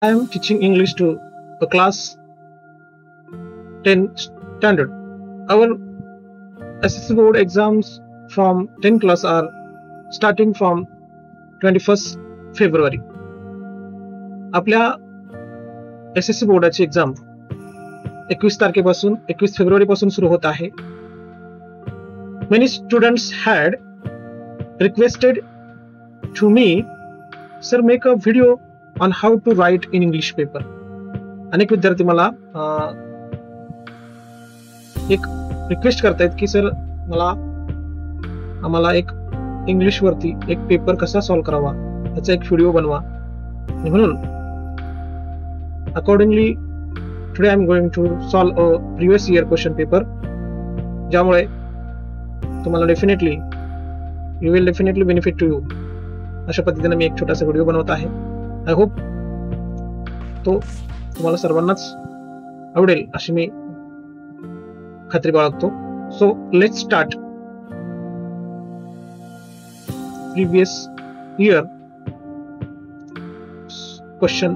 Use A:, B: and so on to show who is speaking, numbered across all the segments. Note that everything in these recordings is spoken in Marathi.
A: I am teaching English to the class 10 standard. Our SSC board exams from 10 class are starting from 21st February. आपल्या SSC बोर्डाची एक्झाम 21 तारखेपासून 21 फेब्रुवारी पासून सुरू होत आहे. Many students had requested to me, sir, make a video on how to write in English paper. अनेक विद्यार्थी मला एक रिक्वेस्ट करतायत की सर आम्हाला एक इंग्लिश वरती एक पेपर कसा सॉल्व करावा याचा एक व्हिडिओ बनवा. म्हणून accordingly today I am going to solve a previous year question paper, ज्यामुळे तुम्हाला definitely you will definitely benefit to you. अशा पद्धतीने मी एक छोटासा व्हिडिओ बनवत आहे. आय होप तो तुम्हाला सर्वांनाच आवडेल अशी मी खात्री बाळगतो. So let's start. Previous year question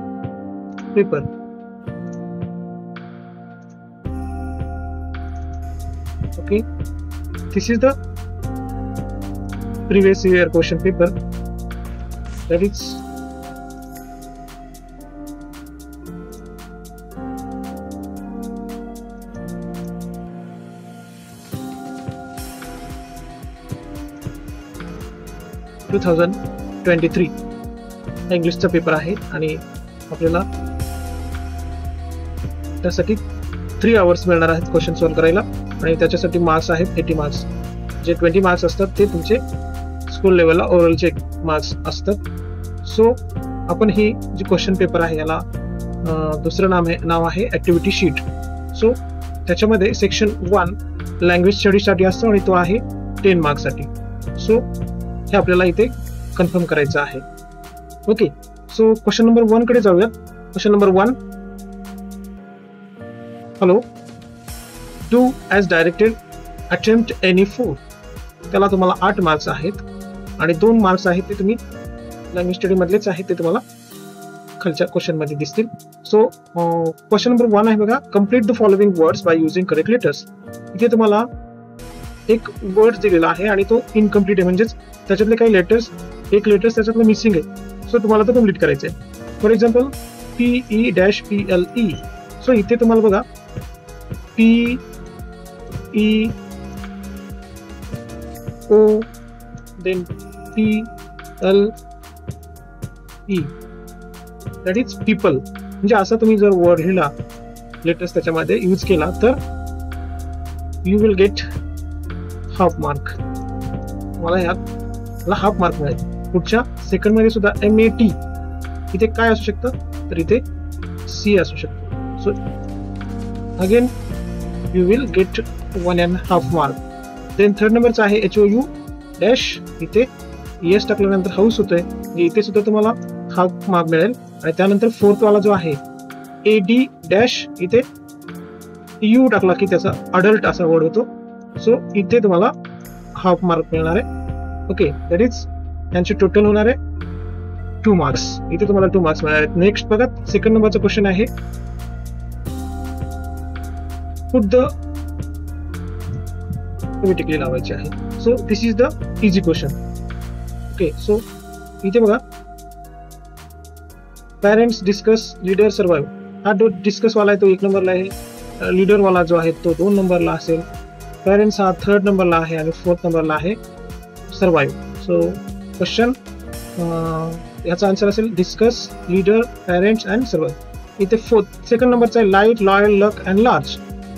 A: paper. Okay, this is the previous year question paper, that is (2023) इंग्लिशचा पेपर आहे आणि आपल्याला त्यासाठी 3 आवर्स मिळणार आहेत क्वेश्चन सॉल्व करायला. आणि त्याच्यासाठी मार्क्स आहेत 80 मार्क्स. जे 20 मार्क्स असतात ते तुमचे स्कूल लेवलला ओरलचे मार्क्स असतात. सो आपण ही जी क्वेश्चन पेपर आहे याला दुसरं नाव आहे ऍक्टिव्हिटी शीट. सो त्याच्यामध्ये सेक्शन 1 लँग्वेज स्टडीसाठी असतो आणि तो आहे 10 मार्क्ससाठी. सो हे आपल्याला इथे कन्फर्म करायचं आहे. ओके, सो क्वेश्चन नंबर 1 कडे जाऊयात. Question number 1, hello, do as directed, attempt any 4. त्याला तुम्हाला 8 मार्क्स आहेत आणि 2 मार्क्स आहेत ते तुम्ही लँग्वेज स्टडी मधलेच आहेत, ते तुम्हाला खालच्या क्वेश्चन मध्ये दिसतील. सो क्वेश्चन नंबर 1 आहे बघा, complete the following words by using correct letters. इथे तुम्हाला एक वर्ड दिलेला आहे आणि तो इनकम्प्लीट आहे, म्हणजेच त्याच्यातले काही लेटर्स, एक लेटर्स त्याच्यातलं मिसिंग आहे. सो तुम्हाला तो कम्प्लीट करायचं आहे. For example PE-PLE. सो इथे तुम्हाला बघा PEO, then PLE, that is people. म्हणजे असा तुम्ही जर वर्ड लिहिला, लेटेस्ट त्याच्यामध्ये यूज केला, तर you will gate half mark. मला याला हाफ मार्क मिळेल. पुढच्या सेकंड मध्ये सुद्धा MAT, इथे काय असू शकतं, तर इथे C असू शकतं. So again you will get 1.5 mark. then third नंबरचा आहे HOU डॅश. इथे ES टाकल्यानंतर हाऊस होतोय, इथे सुद्धा तुम्हाला हाफ मार्क मिळेल. आणि त्यानंतर फोर्थ वाला जो आहे AD डॅश, इथे U टाकला की त्याचा अडल्ट असा वर्ड होतो. सो इथे तुम्हाला हाफ मार्क मिळणार आहे. ओके, दॅट इज यांचे टोटल होणार आहे 2 मार्क्स. इथे तुम्हाला 2 मार्क्स मिळणार आहेत. नेक्स्ट बघा, सेकंड नंबरचा क्वेश्चन आहे, put the automatically लावायचे आहे. So this is the easy question. Okay, so इथे बघा, पॅरेंट्स डिस्कस, लीडर सर्वाइव्ह. हा जो डिस्कस वाला आहे तो 1 नंबरला आहे, लीडर वाला जो आहे तो 2 नंबरला असेल, पॅरेंट्स हा 3rd नंबरला आहे आणि 4th नंबरला आहे सर्वाइव्ह. सो क्वेश्चन याचा आन्सर असेल discuss, leader, parents and survive. इथे सेकंड नंबरचा आहे light, loyal, luck and large.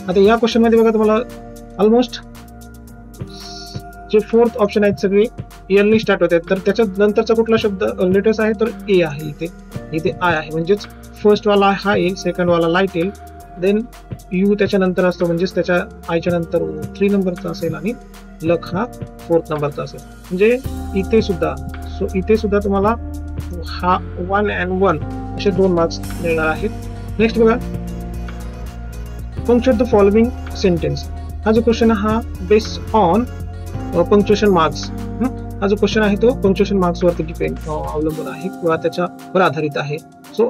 A: आता या क्वेश्चन मध्ये बघा, तुम्हाला ऑलमोस्ट जे 4th ऑप्शन आहेत सगळे इयरली स्टार्ट होते, तर त्याच्या नंतरचा कुठला शब्द लेटर्स आहे, तर ए आहे. इथे आय आहे, म्हणजेच फर्स्ट वाला हा येईल, सेकंड वाला लाईट येईल, देन यू त्याच्यानंतर असतो, म्हणजेच त्याच्या आयच्या नंतर 3 नंबरचा असेल आणि लक हा 4th नंबरचा असेल. म्हणजे इथे सुद्धा, सो इथे सुद्धा तुम्हाला हा 1 and 1 असे 2 मार्क्स मिळणार आहेत. नेक्स्ट बघा, पंक्चुएट द फॉलोइंग सेंटेन्स. हा जो क्वेश्चन हा बेस्ड ऑन पंक्चुएशन मार्क्स. हा जो क्वेश्चन आहे तो पंक्चुएशन मार्क्स वरती अवलंबून आहे किंवा त्याच्यावर आधारित आहे. So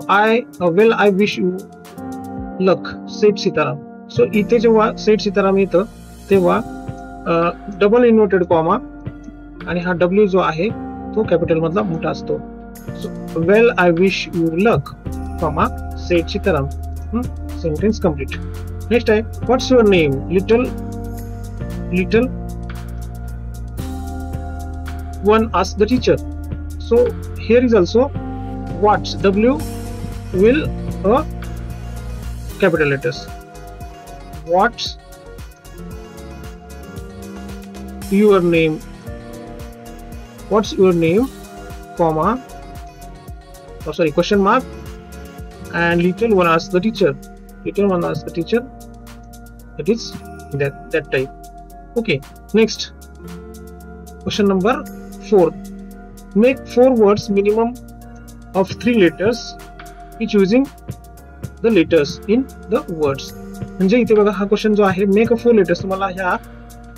A: well I wish you luck Seth Sitaram. So इथे जेव्हा सेठ सीताराम येतं तेव्हा डबल इन्व्हर्टेड कॉमा आणि हा डब्ल्यू जो आहे तो कॅपिटल मधला मोठा असतो. So well I wish you luck comma Seth Sitaram. Sentence complete. Next आहे what's your name. Little one asked the teacher. So here is also what's W will capital letters. What's your name? What's your name? Comma. Oh, sorry, question mark. And little one asked the teacher. Little one asked the teacher. It is that type. Okay. Next. Question number 4. Make 4 words minimum of 3 letters each using the letters in the words. म्हणजे इथे बघा हा क्वेश्चन जो आहे मेक 4 letters. तुम्हाला ह्या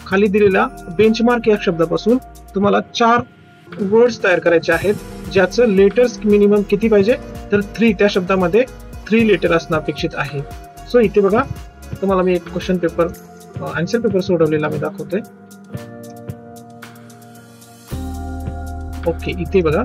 A: खाली दिलेल्या बेंचमार्क या शब्दापासून तुम्हाला 4 वर्ड्स तयार करायचे आहेत ज्याचं लेटर्स मिनिमम किती पाहिजे तर 3. त्या शब्दामध्ये 3 लेटर असणं अपेक्षित आहे. सो इथे बघा तुम्हाला मी एक क्वेश्चन पेपर आन्सर पेपर सोडवलेला मी दाखवतोय. ओके इथे बघा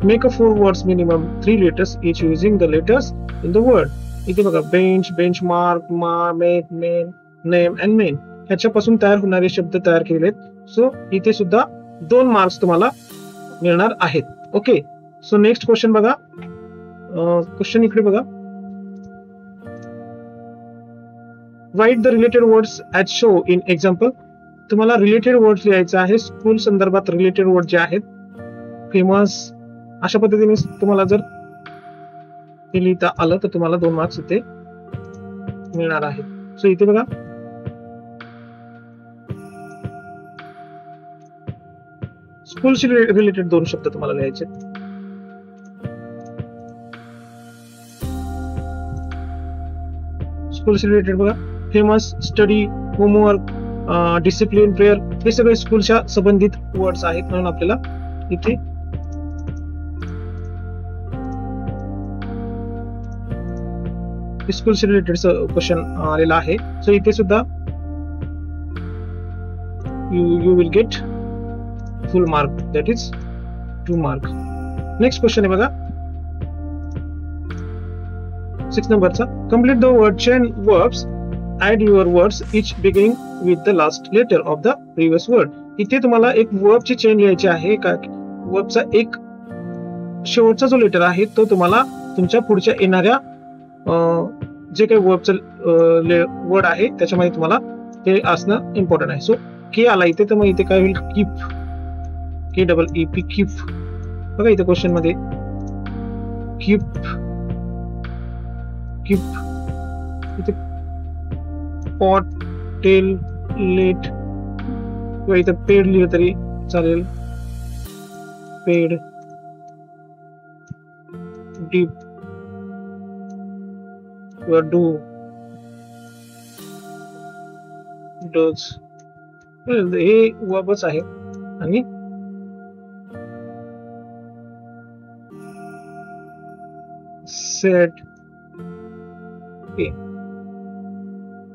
A: make 4 words minimum 3 letters each using the letters in the word. इथे बघा bench, benchmark, make, main, name and main ह्याच्यापासून तयार होणारे शब्द तयार केलेत. सो इथे सुद्धा 2 मार्क्स तुम्हाला मिळणार आहेत. ओके सो नेक्स्ट क्वेश्चन बघा. क्वेश्चन इकडे बघा. Write the related words as show in example. तुम्हाला रिलेटेड वर्ड लिहायचं आहे. स्कूल संदर्भात रिलेटेड वर्ड जे आहेत फेमस अशा पद्धतीने तुम्हाला जर ते लिहिता आलं तर तुम्हाला 2 मार्क्स इथे मिळणार आहेत. सो इथे बघा स्कूलशी रिलेटेड 2 शब्द तुम्हाला लिहायचे. स्कूलशी रिलेटेड बघा famous, study, homework, discipline, prayer हे सगळे स्कूलच्या संबंधित वर्ड्स आहेत म्हणून आपल्याला इथे स्कूलशी रिलेटेड क्वेश्चन आलेला आहे. सो इथे सुद्धा you will get full mark that is 2 mark. Next question आहे बघा 6 नंबरचा. Complete the word chain verbs. Add your words each beginning with the last letter of the previous word. इथे तुम्हाला एक वर्बची चेन लिहायची आहे. का वर्बचा एक शेवटचा जो लेटर आहे तो तुम्हाला तुमच्या पुढच्या येणाऱ्या जे काही वर्बचं वर्ड आहे त्याच्यामध्ये तुम्हाला ते असणं इम्पॉर्टंट आहे. सो के आला इथे तर मग इथे काय होईल कीप, KEEP कीप. बघा इथे क्वेश्चन मध्ये कीप इथे पॉट, टेल, लेट किंवा इथं पेड लिहिलं तरी चालेल. पेड, डीप किंवा डू, डज हे वर्बच आहे. आणि सेड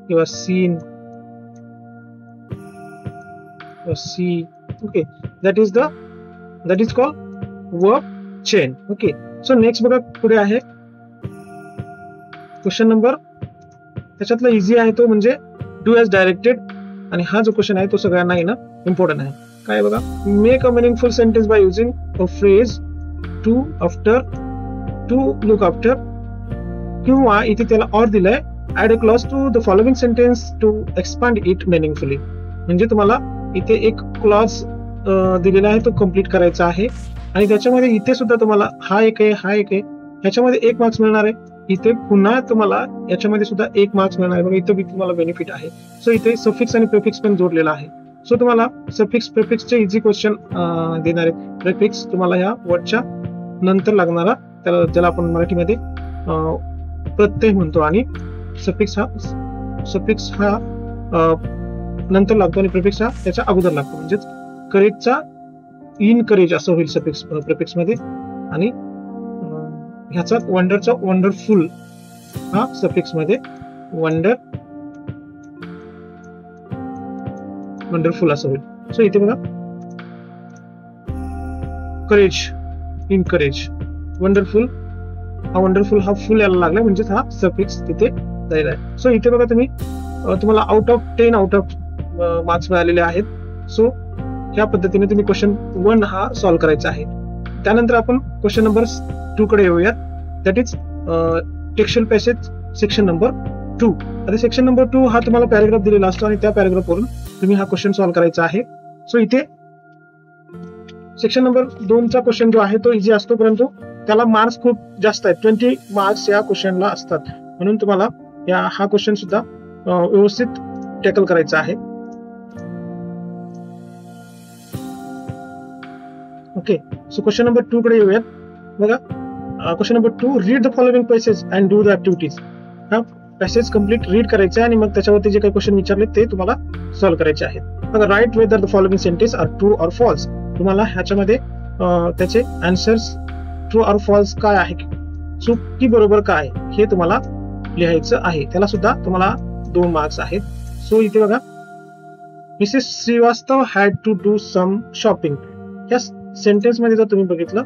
A: किंवा सीन किंवा see. Okay that is called verb chain. Okay so next बघा पुढे आहे क्वेश्चन नंबर. त्याच्यातला इझी आहे तो म्हणजे डू एज डायरेक्टेड. आणि हा जो क्वेश्चन आहे तो सगळ्यांना येणं इम्पॉर्टंट आहे. काय बघा make a meaningful sentence by using a phrase to after, to look after किंवा इथे त्याला ऑर दिलंय add a clause to the following sentence to expand it meaningfully. म्हणजे तुम्हाला इथे एक क्लॉज दिलेला आहे तो कम्प्लीट करायचा आहे. आणि त्याच्यामध्ये इथे सुद्धा तुम्हाला हा एक आहे ह्याच्यामध्ये 1 मार्क्स मिळणार आहे. इथे पुन्हा तुम्हाला याच्यामध्ये सुद्धा 1 मार्क्स मिळणार आहे. बघा इथे तुम्हाला बेनिफिट आहे. सो इथे सफिक्स आणि प्रिफिक्स पण जोडलेला आहे. सो तुम्हाला सफिक्स प्रिफिक्सचे इझी क्वेश्चन देणार आहेत. प्रिफिक्स तुम्हाला ह्या वर्डच्या नंतर लागणारा ज्याला आपण मराठीमध्ये प्रत्यय म्हणतो आणि सफिक्स हा नंतर लागतो आणि प्रिफिक्स हा त्याच्या अगोदर लागतो. म्हणजेच करेजचा इनकरेज असं होईल सफिक्स प्रिफिक्स मध्ये. आणि ह्याचा वंडरचा वंडरफुल हा सफिक्स मध्ये वंडरफुल असं होईल. सो इथे बघा करेज, इनकरेज, वंडरफुल हा फुल यायला लागला म्हणजेच हा सफिक्स तिथे जायला आहे. सो इथे बघा तुम्हाला out of 10 out of marks मिळालेले आहेत. सो ह्या पद्धतीने तुम्ही क्वेश्चन 1 हा सॉल्व्ह करायचा आहे. त्यानंतर आपण क्वेश्चन नंबर 2 कडे येऊयात. That is textual passage section number 2. आता सेक्शन नंबर 2 हा तुम्हाला पॅराग्राफ दिलेला असतो आणि त्या पॅराग्राफ वरून तुम्ही हा क्वेश्चन सॉल्व्ह करायचा आहे. सो इथे सेक्शन नंबर 2 चा क्वेश्चन जो आहे तो इझी असतो, परंतु त्याला मार्क्स खूप जास्त आहेत. 20 मार्क्स या क्वेश्चनला असतात, म्हणून तुम्हाला हा क्वेश्चन सुद्धा व्यवस्थित टॅकल करायचा आहे. ओके, सो क्वेश्चन नंबर 2 कडे येऊयात. बघा question number 2, read the following passage and do the activities. हा पॅसेज कम्प्लीट रीड करायचे आणि मग त्याच्यावरती जे काही क्वेश्चन विचारले ते तुम्हाला सॉल्व्ह करायचे आहेत. बघा write whether the following sentence are true or false. तुम्हाला ह्याच्यामध्ये त्याचे आन्सर्स ट्रू ऑर फॉल्स काय आहे, चूक की बरोबर काय हे तुम्हाला लिहायचं आहे. त्याला सुद्धा तुम्हाला 2 मार्क्स आहेत. सो इथे बघा Mrs Shrivastava had to do some shopping. या सेंटेन्स मध्ये जर तुम्ही बघितलं,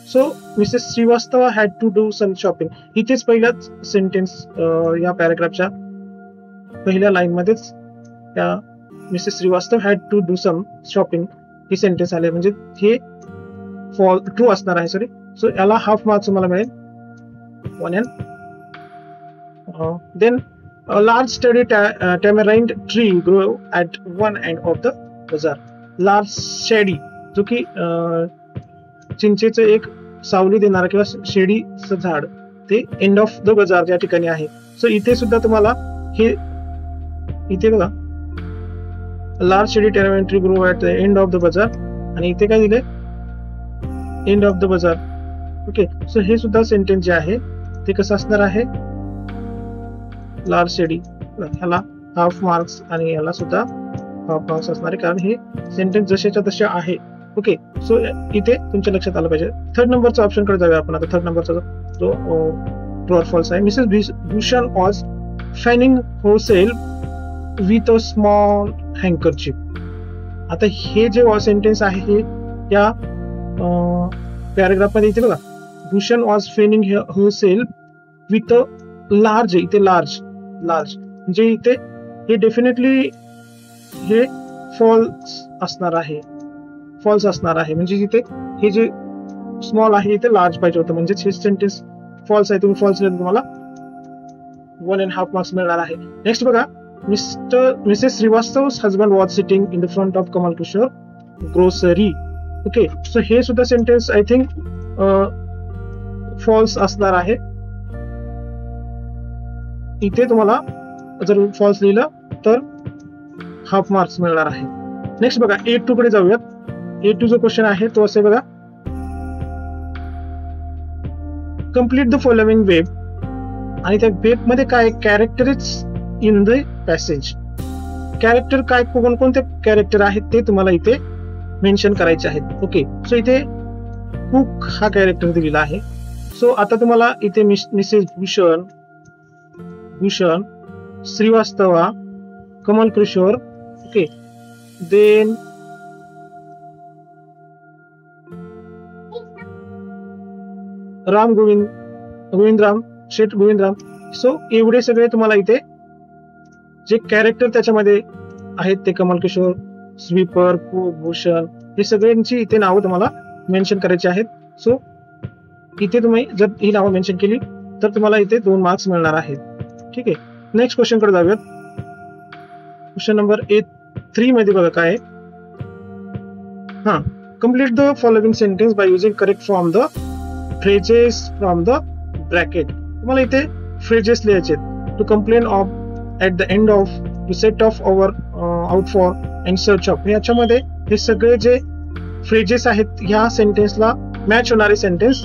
A: so Mrs Shrivastava had to do some shopping, इथेच पहिल्याच सेंटेन्स या पॅराग्राफच्या पहिल्या लाईन मध्येच त्या Mrs Shrivastava had to do some shopping ही सेंटेन्स आले, म्हणजे हे ट्रू असणार आहे. सॉरी, सो याला हाफ मार्क्स तुम्हाला मिळेल 1 एन. Then large study tamarind tree grow at one end of the बाजार. लार्ज शेडी जो की चिंचेचं एक सावली देणारा किंवा शेडीचं झाड ते एंड ऑफ द बाजार या ठिकाणी आहे. सो इथे सुद्धा तुम्हाला हे इथे बघा large shady tamarind tree grow at the end of the bazaar आणि इथे काय दिले end of the bazaar. Okay, so हे सुद्धा सेंटेन्स जे आहे ते कसं असणार आहे, लार्ज शेडी, ह्याला हाफ मार्क्स आणि याला सुद्धा हाफ मार्क्स असणार आहे, कारण हे सेंटेन्स जसेच्या तसे आहे. ओके, सो इथे तुमच्या लक्षात आलं पाहिजे. थर्ड नंबरचा ऑप्शन कडे जाऊया आपण. आता थर्ड नंबरचा जो ट्रू ऑर फॉल्स आहे, Mrs Bhushan was fanning herself with a small handkerchief. आता हे जे सेंटेन्स आहे हे या पॅराग्राफ मध्ये इथे बघा Bhushan was fanning herself with a large, इथे लार्ज म्हणजे इथे हे डेफिनेटली हे फॉल्स असणार आहे, म्हणजे इथे हे जे स्मॉल आहे इथे लार्ज पाहिजे होतं, म्हणजे हे सेंटेन्स फॉल्स आहे. तुम्ही फॉल्स लिहिलं तुम्हाला 1.5 मार्क्स मिळणार आहे. नेक्स्ट बघा Mrs श्रीवास्तव's husband was sitting in the front of Kamal Kishore grocery. Okay, so हे सुद्धा सेंटेन्स आय थिंक फॉल्स असणार आहे. इथे तुम्हाला जर फॉल्स लिहिलं तर हाफ मार्क्स मिळणार आहे. नेक्स्ट बघा A2 कडे जाऊयात. A2 जो क्वेश्चन आहे तो असे बघा, कम्प्लीट द फॉलोइंग वेब. आणि त्या वेब मध्ये काय characters in the passage. Character काय कोणकोणते कॅरेक्टर आहेत ते तुम्हाला इथे मेन्शन करायचे आहेत. ओके, सो इथे कुक हा कॅरेक्टर दिलेला आहे. सो आता तुम्हाला इथे Mrs Bhushan Shrivastava, Kamal Kishore, okay, then Seth Govindram. So एवढे सगळे तुम्हाला इथे जे कॅरेक्टर त्याच्यामध्ये आहेत ते कमल किशोर, स्वीपर, भूषण, हे सगळ्यांची इथे नावं तुम्हाला मेन्शन करायची आहेत. सो इथे तुम्ही जर ही नावं मेन्शन केली तर तुम्हाला इथे 2 मार्क्स मिळणार आहेत. ठीक आहे, नेक्स्ट क्वेश्चन कडे जाऊयात. क्वेश्चन नंबर 3 मध्ये बघा काय, complete the following sentence by using correct from the phrases from the bracket. तुम्हाला इथे फ्रेजेस लिहायचे. To complain of at the end of, to set off over out for and search of. याच्यामध्ये हे सगळे जे फ्रेजेस आहेत ह्या सेंटेन्सला मॅच होणारे सेंटेन्स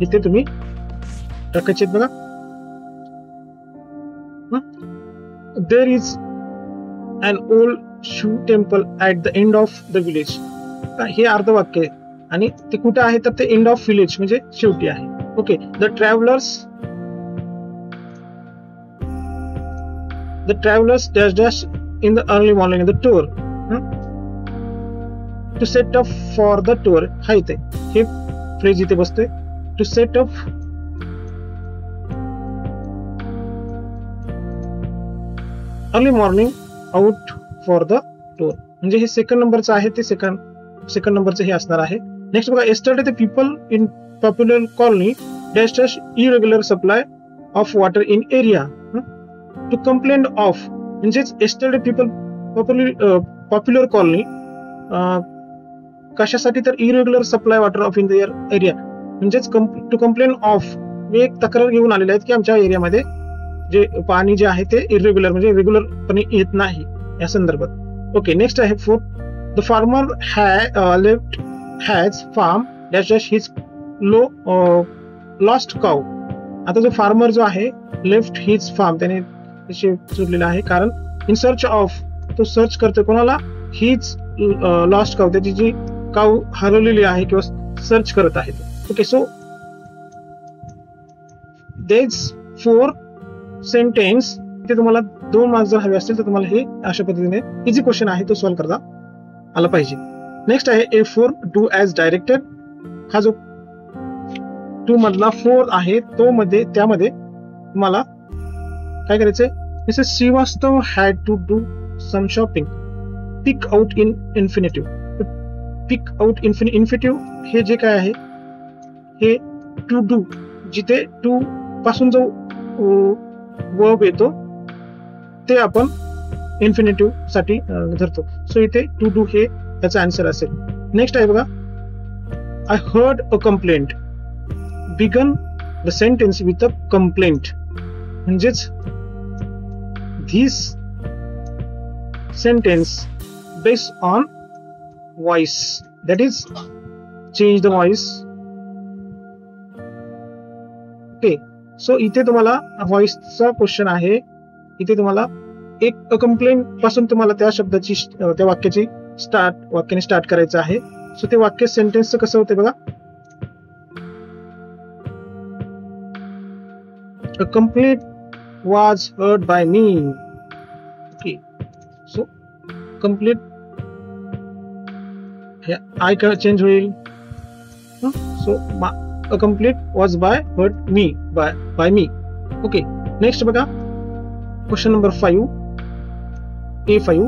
A: इथे तुम्ही टाकायचे बघा. There is an old shoe temple at the end of the village. हे अर्धवाक्य आहे आणि ते कुठे आहे तर ते एंड ऑफ विलेज म्हणजे शेवटी आहे. Okay, the travellers dash dash in the early morning the tour to set up for the tour. हा इथे हे फ्रेज इथे बसतोय, to set up early morning out for the tour. म्हणजे हे सेकंड नंबरचं आहे, ते सेकंड नंबरचं हे असणार आहे. नेक्स्ट बघा, yesterday the people in popular colony dash dash irregular supply of water in area to complain of. म्हणजेच yesterday people popular colony कशासाठी तर irregular supply water of in their area म्हणजेच to complain of मी एक तक्रार घेऊन आलेले आहेत की आमच्या एरियामध्ये जे पाणी जे आहे ते इरेग्युलर म्हणजे रेग्युलरपणे येत नाही या संदर्भात. ओके, नेक्स्ट आहे fourth, the farmer left has farm dash dash his lost cow. आता जो फार्मर जो आहे लेफ्ट हिज फार्म त्याने सोडलेला आहे कारण इन सर्च ऑफ तो सर्च करतो कोणाला, हिज लॉस्ट काऊ त्याची जी काऊ हरवलेली आहे किंवा सर्च करत आहे. ओके, सो देज 4 सेंटेन्स. ते तुम्हाला 2 मार्क्स जर हवे असतील तर तुम्हाला हे अशा पद्धतीने इझी क्वेश्चन आहे तो सॉल्व्ह करता आला पाहिजे. नेक्स्ट आहे A4 डू ॲज डायरेक्टेड. हा जो 2 मधला 4 आहे त्यामध्ये तुम्हाला काय करायचंय, Mrs Shrivastava had to do some shopping. Pick out in infinitive. Pick out infinitive हे जे काय आहे हे टू डू, जिथे टू पासून जो वर्ब येतो ते आपण इन्फिनिटिव्ह साठी धरतो. सो इथे टू डू हे त्याचा आन्सर असेल. नेक्स्ट आहे बघा, I heard a complaint. Begin the sentence with a complaint. म्हणजेच this sentence based on voice, that is change the voice. Okay, so इथे तुम्हाला व्हॉइसचा क्वेश्चन आहे. इथे तुम्हाला एक कंप्लेंट पासून तुम्हाला त्या शब्दाची त्या वाक्याची वाक्याने स्टार्ट करायचं आहे. सो ते वाक्य सेंटेन्सचं कसं होतं बघा, a complaint was heard by me. Okay, so complaint I change होईल. So a complaint was heard by me. Okay, next बघा, question number 5, A5,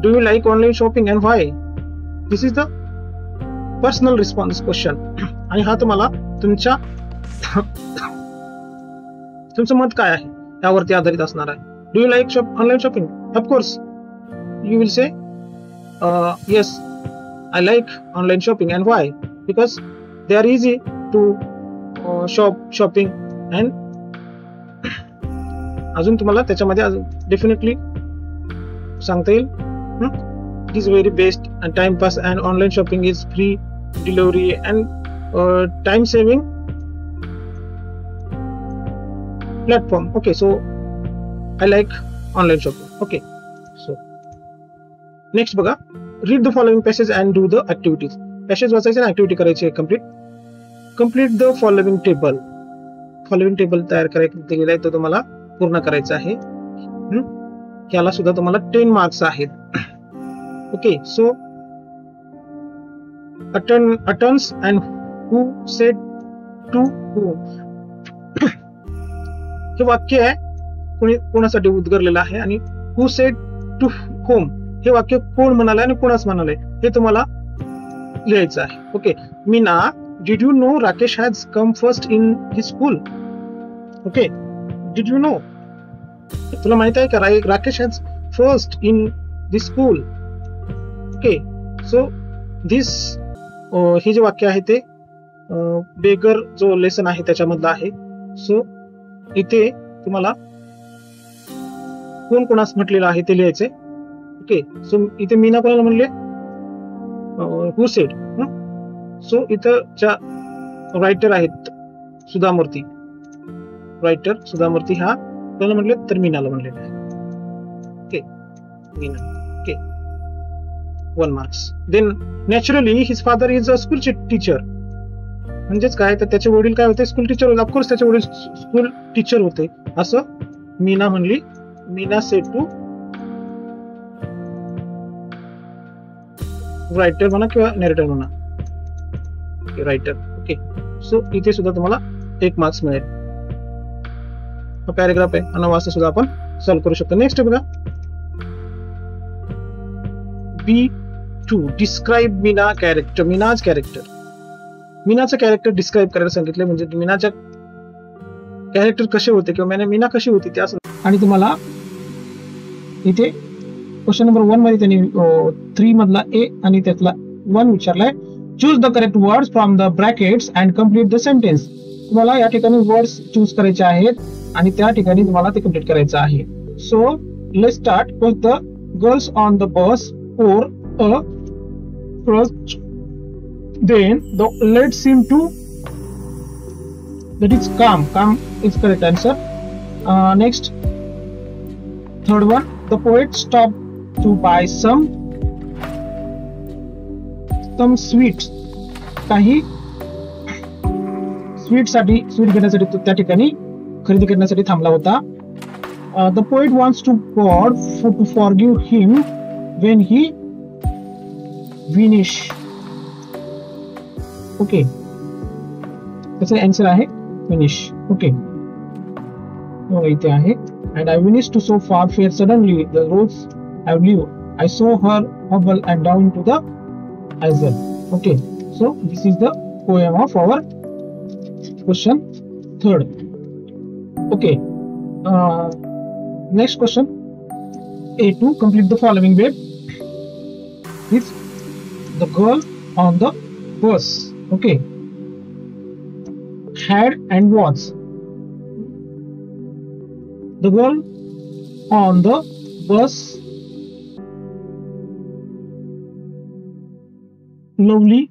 A: do you like online shopping and why? This is the personal response question. आणि हा तुम्हाला तुमचं मत काय आहे यावरती आधारित असणार आहे. Do you like online shopping? Of course, you will say yes, I like online shopping and why? Because they are easy to shopping and अजून तुम्हाला त्याच्यामध्ये डेफिनेटली सांगता येईल. It is very best and time pass and online shopping is free delivery and time saving platform. Okay, so I like online shopping. Okay, so next बघा, read the following passage and do the activities. Passage वाचायचे आणि ऍक्टिव्हिटी करायची आहे. Complete the following table. Following table तयार करायचं दिलेला आहे तो तुम्हाला पूर्ण करायचा आहे. याला सुद्धा तुम्हाला 10 मार्क्स आहेत. Okay, so utterances and who said to who. हे वाक्य आहे कोणासाठी उद्गरलेलं आहे आणि हू सेड टू होम हे वाक्य कोण म्हणाले आणि कोणाच म्हणाले हे तुम्हाला लिहायचं आहे. Okay, Meena, did you know Rakesh has come first in his school? Okay, did you know? तुला माहित आहे का Rakesh has first in this school? Okay, so this हे जे वाक्य आहे ते बेगर जो लेसन आहे त्याच्यामधला आहे. सो इथे तुम्हाला कोण कोणास म्हटलेलं आहे ते लिहायचंय. ओके, सो इथे मीना कोणाला म्हणले, हू सेड. सो इथं ज्या रायटर आहेत सुधामूर्ती, हा कोणाला म्हणले तर मीनाला म्हणलेलं आहे. Okay, Meena. Okay, 1 marks. Then naturally his father is a school teacher. म्हणजेच काय तर त्याचे वडील काय होते, स्कूल टीचर होते. ऑफकोर्स त्याचे वडील स्कूल टीचर होते असं मीना म्हणली. मीना सेड टू रायटर म्हणा किंवा नॅरेटर म्हणा, रायटर. ओके, सो इथे सुद्धा तुम्हाला 1 मार्क्स मिळेल. हा पॅरेग्राफ आहे आणि वाचता सुद्धा आपण सॉल्व्ह करू शकतो. नेक्स्ट बघा, B2 describe Meena character. Meena's character, मीनाचं कॅरेक्टर डिस्क्राईब करायला सांगितले. म्हणजे मीनाच्या कॅरेक्टर कसे होते किंवा मीना कशी होती त्या. आणि तुम्हाला इथे क्वेश्चन नंबर 1 मध्ये त्यांनी 3 मधला ए आणि त्यातला 1 विचारलाय. Choose the correct words from the brackets and complete the sentence. तुम्हाला या ठिकाणी वर्ड्स चूज करायचे आहेत आणि त्या ठिकाणी तुम्हाला ते कम्प्लीट करायचं आहे. So let's start with the girls on the bus or a first, then the lead seem to, that is calm is correct answer. Next, third one, the poet stopped to buy some sweets. काही स्वीट घेण्यासाठी तो त्या ठिकाणी खरेदी करण्यासाठी थांबला होता. The poet wants to God to forgive him when he finish. Okay, त्याचा आन्सर आहे finish. ओके, इथे आहे. And I vanished to so far where suddenly the roads I live. I saw her hobble and down to the Azal. Okay, so this is the poem of our question 3rd. Okay, next question, A2, complete the following web. Is the girl on the bus. Okay, had and was. The girl on the bus, lovely.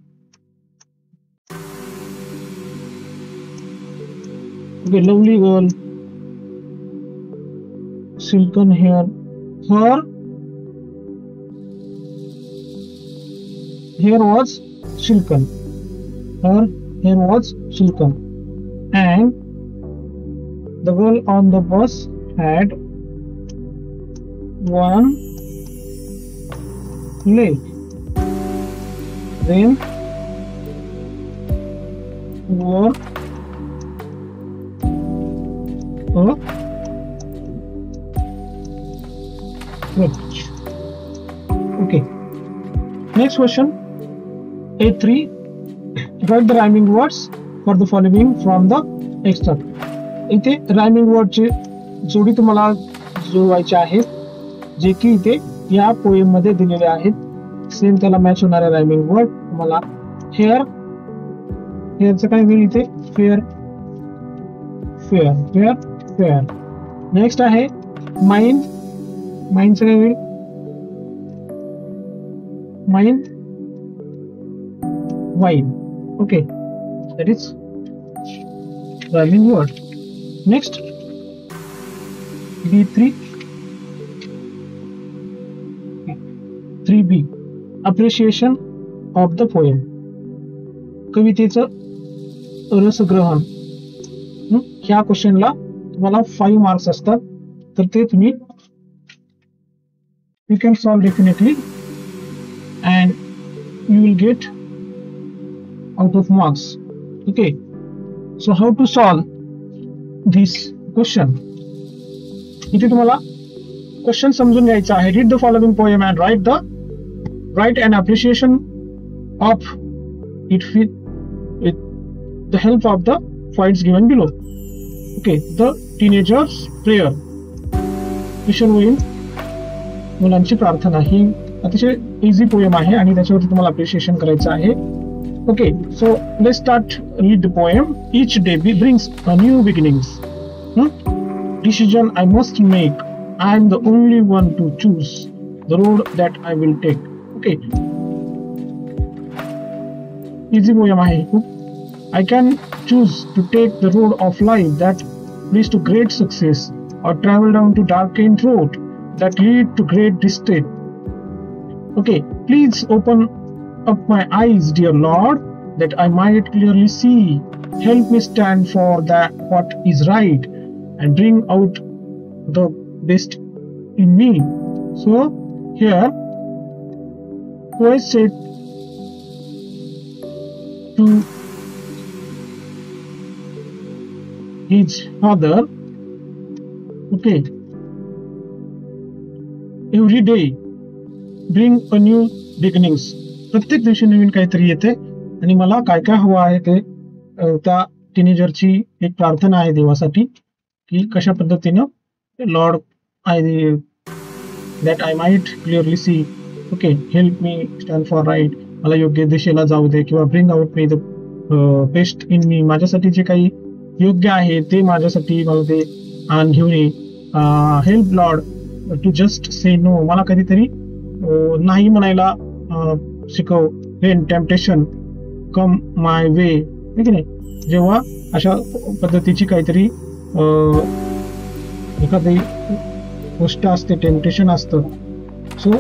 A: Okay, lovely girl, silken hair. Her hair was silken. Her hair was silken. And the girl on the bus had one leg. Then wore a watch. Okay. Next question, A3, write the rhyming words for the following from the extract. इथे rhyming word ची जोडी तुम्हाला जुळवायची आहे, जे की इथे या पोएम मध्ये दिलेले आहेत. सेम त्याला मॅच होणारे rhyming word तुम्हाला हेअर, हेअरचं काय होईल इथे, fair, fair, fair, fair. Next आहे माइंड. माइंडचं काय होईल, mind, wine. Okay, that is rhyming word. Next, B3, 3B, appreciation of the poem. कवितेचं रसग्रहण. ह्या क्वेश्चनला तुम्हाला 5 मार्क्स असतात, तर ते तुम्ही you can solve definitely and you will get out of marks. Okay, so how to solve this question? इथे तुम्हाला क्वेश्चन समजून घ्यायचा आहे. read the following poem and write an appreciation of it with the help of the points given below. Okay, the teenager's prayer. किशोरवयीन मुलांची प्रार्थना ही अतिशय इझी पोएम आहे आणि त्याच्यावरती तुम्हाला अप्रिशिएशन करायचं आहे. Okay, so let's start read the poem. Each day brings a new beginnings. Decision I must make. I am the only one to choose the road that I will take. Okay. Easy poem आहे. I can choose to take the road of life that leads to great success, or travel down to darkened road that lead to great distress. Okay, Please open up my eyes, dear Lord, that I might clearly see. Help me stand for that what is right and bring out the best in me. So here Boaz said to his father, okay, every day bring a new beginnings. प्रत्येक दिवशी नवीन काहीतरी येते आणि मला काय काय हवं आहे ते त्या टीनेजरची एक प्रार्थना आहे देवासाठी की कशा पद्धतीनं lord I that I might clearly see, okay, help me stand for right, मला योग्य दिशेला जाऊ दे, किंवा bring out me the best in me, माझ्यासाठी जे काही योग्य आहे ते माझ्यासाठी मला ते आण घेऊन ये. Help lord to just say no, मला कधीतरी नाही म्हणायला शिकव. When temptation come my way, ठीक आहे नाही, जेव्हा अशा पद्धतीची काहीतरी एखादी गोष्ट असते, टेम्पटेशन असतं, सो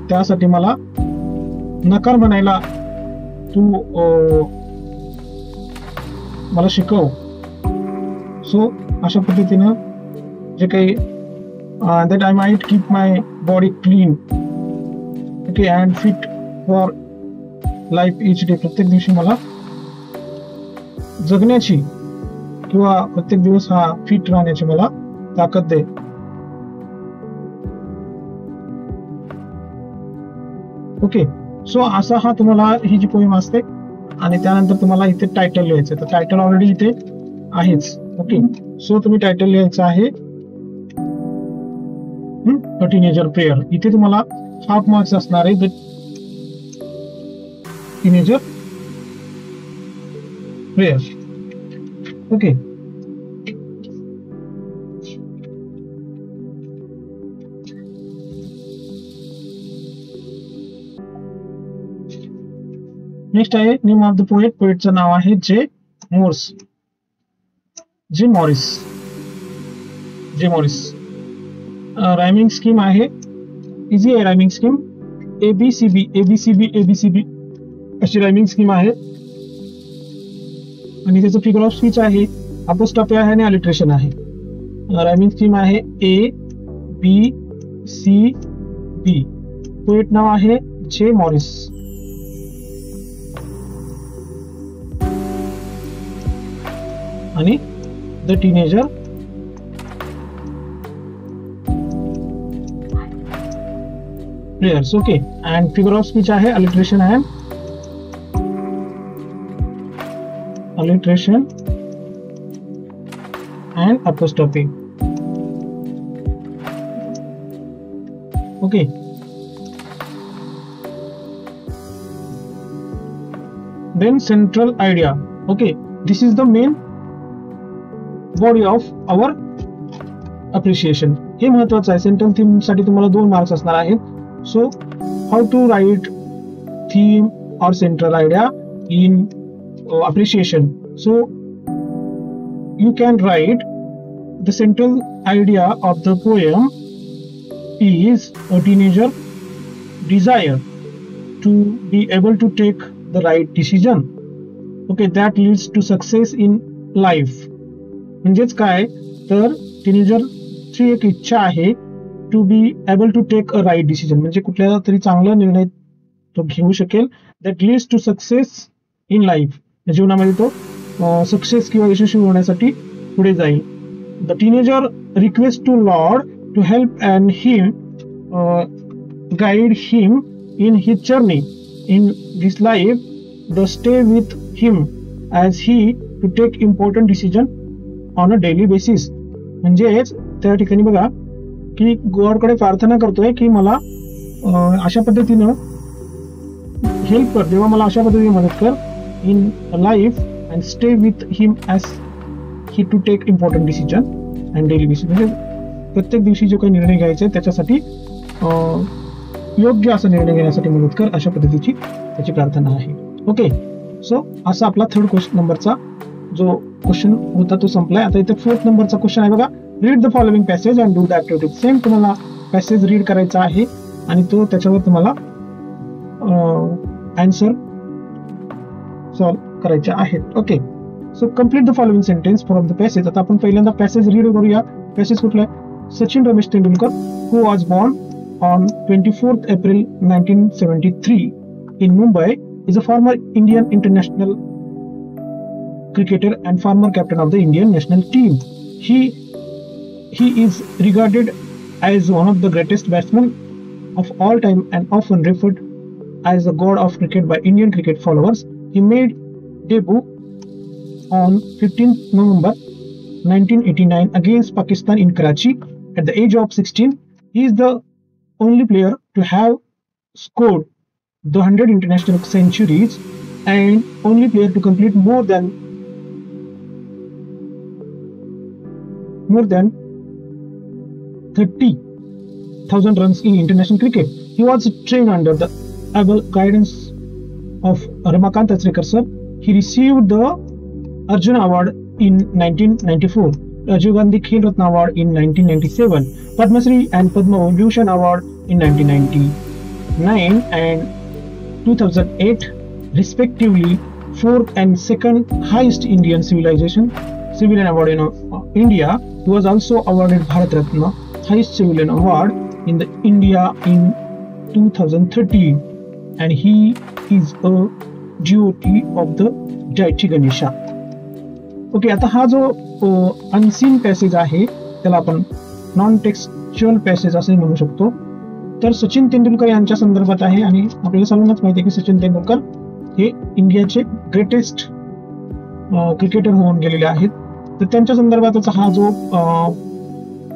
A: त्यासाठी मला नकार म्हणायला तू मला शिकव. सो अशा पद्धतीनं जे काही that I might keep my body clean, okay, and fit for life each day, प्रत्येक दिवशी मला जगण्याची किंवा प्रत्येक दिवस हा फिट राहण्याची मला ताकद दे. ओके, सो असा हा तुम्हाला ही जी पोएम असते आणि त्यानंतर तुम्हाला इथे टायटल लिहायचं. तर टायटल ऑलरेडी इथे आहेच. ओके, सो तुम्ही टायटल लिहायचं आहे अ टीनेजर प्रेयर. इथे तुम्हाला हाफ मार्क्स असणार आहे, the teenager prayer. Okay, next आहे नेम ऑफ द पोएट. पोएटचं नाव आहे J Morris. J Morris. Rhyming scheme आहे, इझी आहे रायमिंग स्कीम. ABCB अशी रायमिंग स्कीम आहे आणि त्याचं फिगर ऑफ स्पीच आहे, अपोस्ट्रॉफी आहे आणि अलिट्रेशन आहे. रायमिंग स्कीम आहे ABCB. पोएट नाव आहे जे मॉरिस. आणि the teenager prayers. Okay, and figure of speech आहे alliteration and apostrophe. Okay, then central idea. Okay, this is the main body of our appreciation. हे महत्वाचं आहे. सेंट्रल थीम साठी तुम्हाला 2 मार्क्स असणार आहेत. So how to write theme और central idea in appreciation. So you can write the central idea of the poem is a teenager desire to be able to take the right decision, okay, that leads to success in life. म्हणजेच काय तर टीनेजरची एक इच्छा आहे to be able to take a right decision, म्हणजे कुठल्या तरी चांगला निर्णय तो घेऊ शकेल, that leads to success in life, जीवनामध्ये तो सक्सेस किंवा यशस्वी होण्यासाठी पुढे जाईल. The teenager request to Lord to help and him guide him in his journey in this life, the stay with him as he to take important decision on a daily basis. म्हणजेच त्या ठिकाणी बघा की गॉडकडे प्रार्थना करतोय की मला अशा पद्धतीनं हेल्प कर, देवा मला अशा पद्धतीने मदत कर in life and stay with him as he to take important decision and daily basis. म्हणजे प्रत्येक दिवशी जो काही निर्णय घ्यायचा आहे त्याच्यासाठी योग्य असा निर्णय घेण्यासाठी मदत कर, अशा पद्धतीची त्याची प्रार्थना आहे. ओके, सो असा आपला 3rd नंबरचा जो क्वेश्चन होता तो संपलाय. आता इथे 4th नंबरचा क्वेश्चन आहे बघा. Read the following passage and do the activity. Same तुम्हाला पॅसेज रीड करायचा आहे आणि तो त्याच्यावर तुम्हाला आन्सर सॉल्व करायचे आहेत. Okay, so complete the following sentence from the passage. आता आपण पहिल्यांदा पॅसेज रीड करूया. पॅसेज कुठला आहे? Sachin Ramesh Tendulkar, who was born on 24th April 1973 in Mumbai, is a former Indian international cricketer and former captain of the Indian national team. He is regarded as one of the greatest batsmen of all time and often referred as the god of cricket by Indian cricket followers. He made debut on 15th November 1989 against Pakistan in Karachi at the age of 16. He is the only player to have scored the 100 international centuries and only player to complete more than 30,000 runs in international cricket. He was trained under the able guidance of Ramakant Achrekar sir. He received the Arjuna Award in 1994, Rajiv Gandhi Khel Ratna Award in 1997, Padma Shri and Padma Vibhushan Award in 1999 and 2008 respectively, fourth and second highest Indian civilian award in India. He was also awarded Bharat Ratna, highest civilian award in the India in 2013, and he is a devotee of the deity Ganesha. Okay, आता हा जो अनसीन पॅसेज आहे त्याला आपण नॉन टेक्स्च्युअल पॅसेज असंही म्हणू शकतो. तर सचिन तेंडुलकर यांच्या संदर्भात आहे आणि आपल्याला सर्वांनाच माहिती आहे की सचिन तेंडुलकर हे इंडियाचे ग्रेटेस्ट क्रिकेटर होऊन गेलेले आहेत. तर त्यांच्या संदर्भातचा हा जो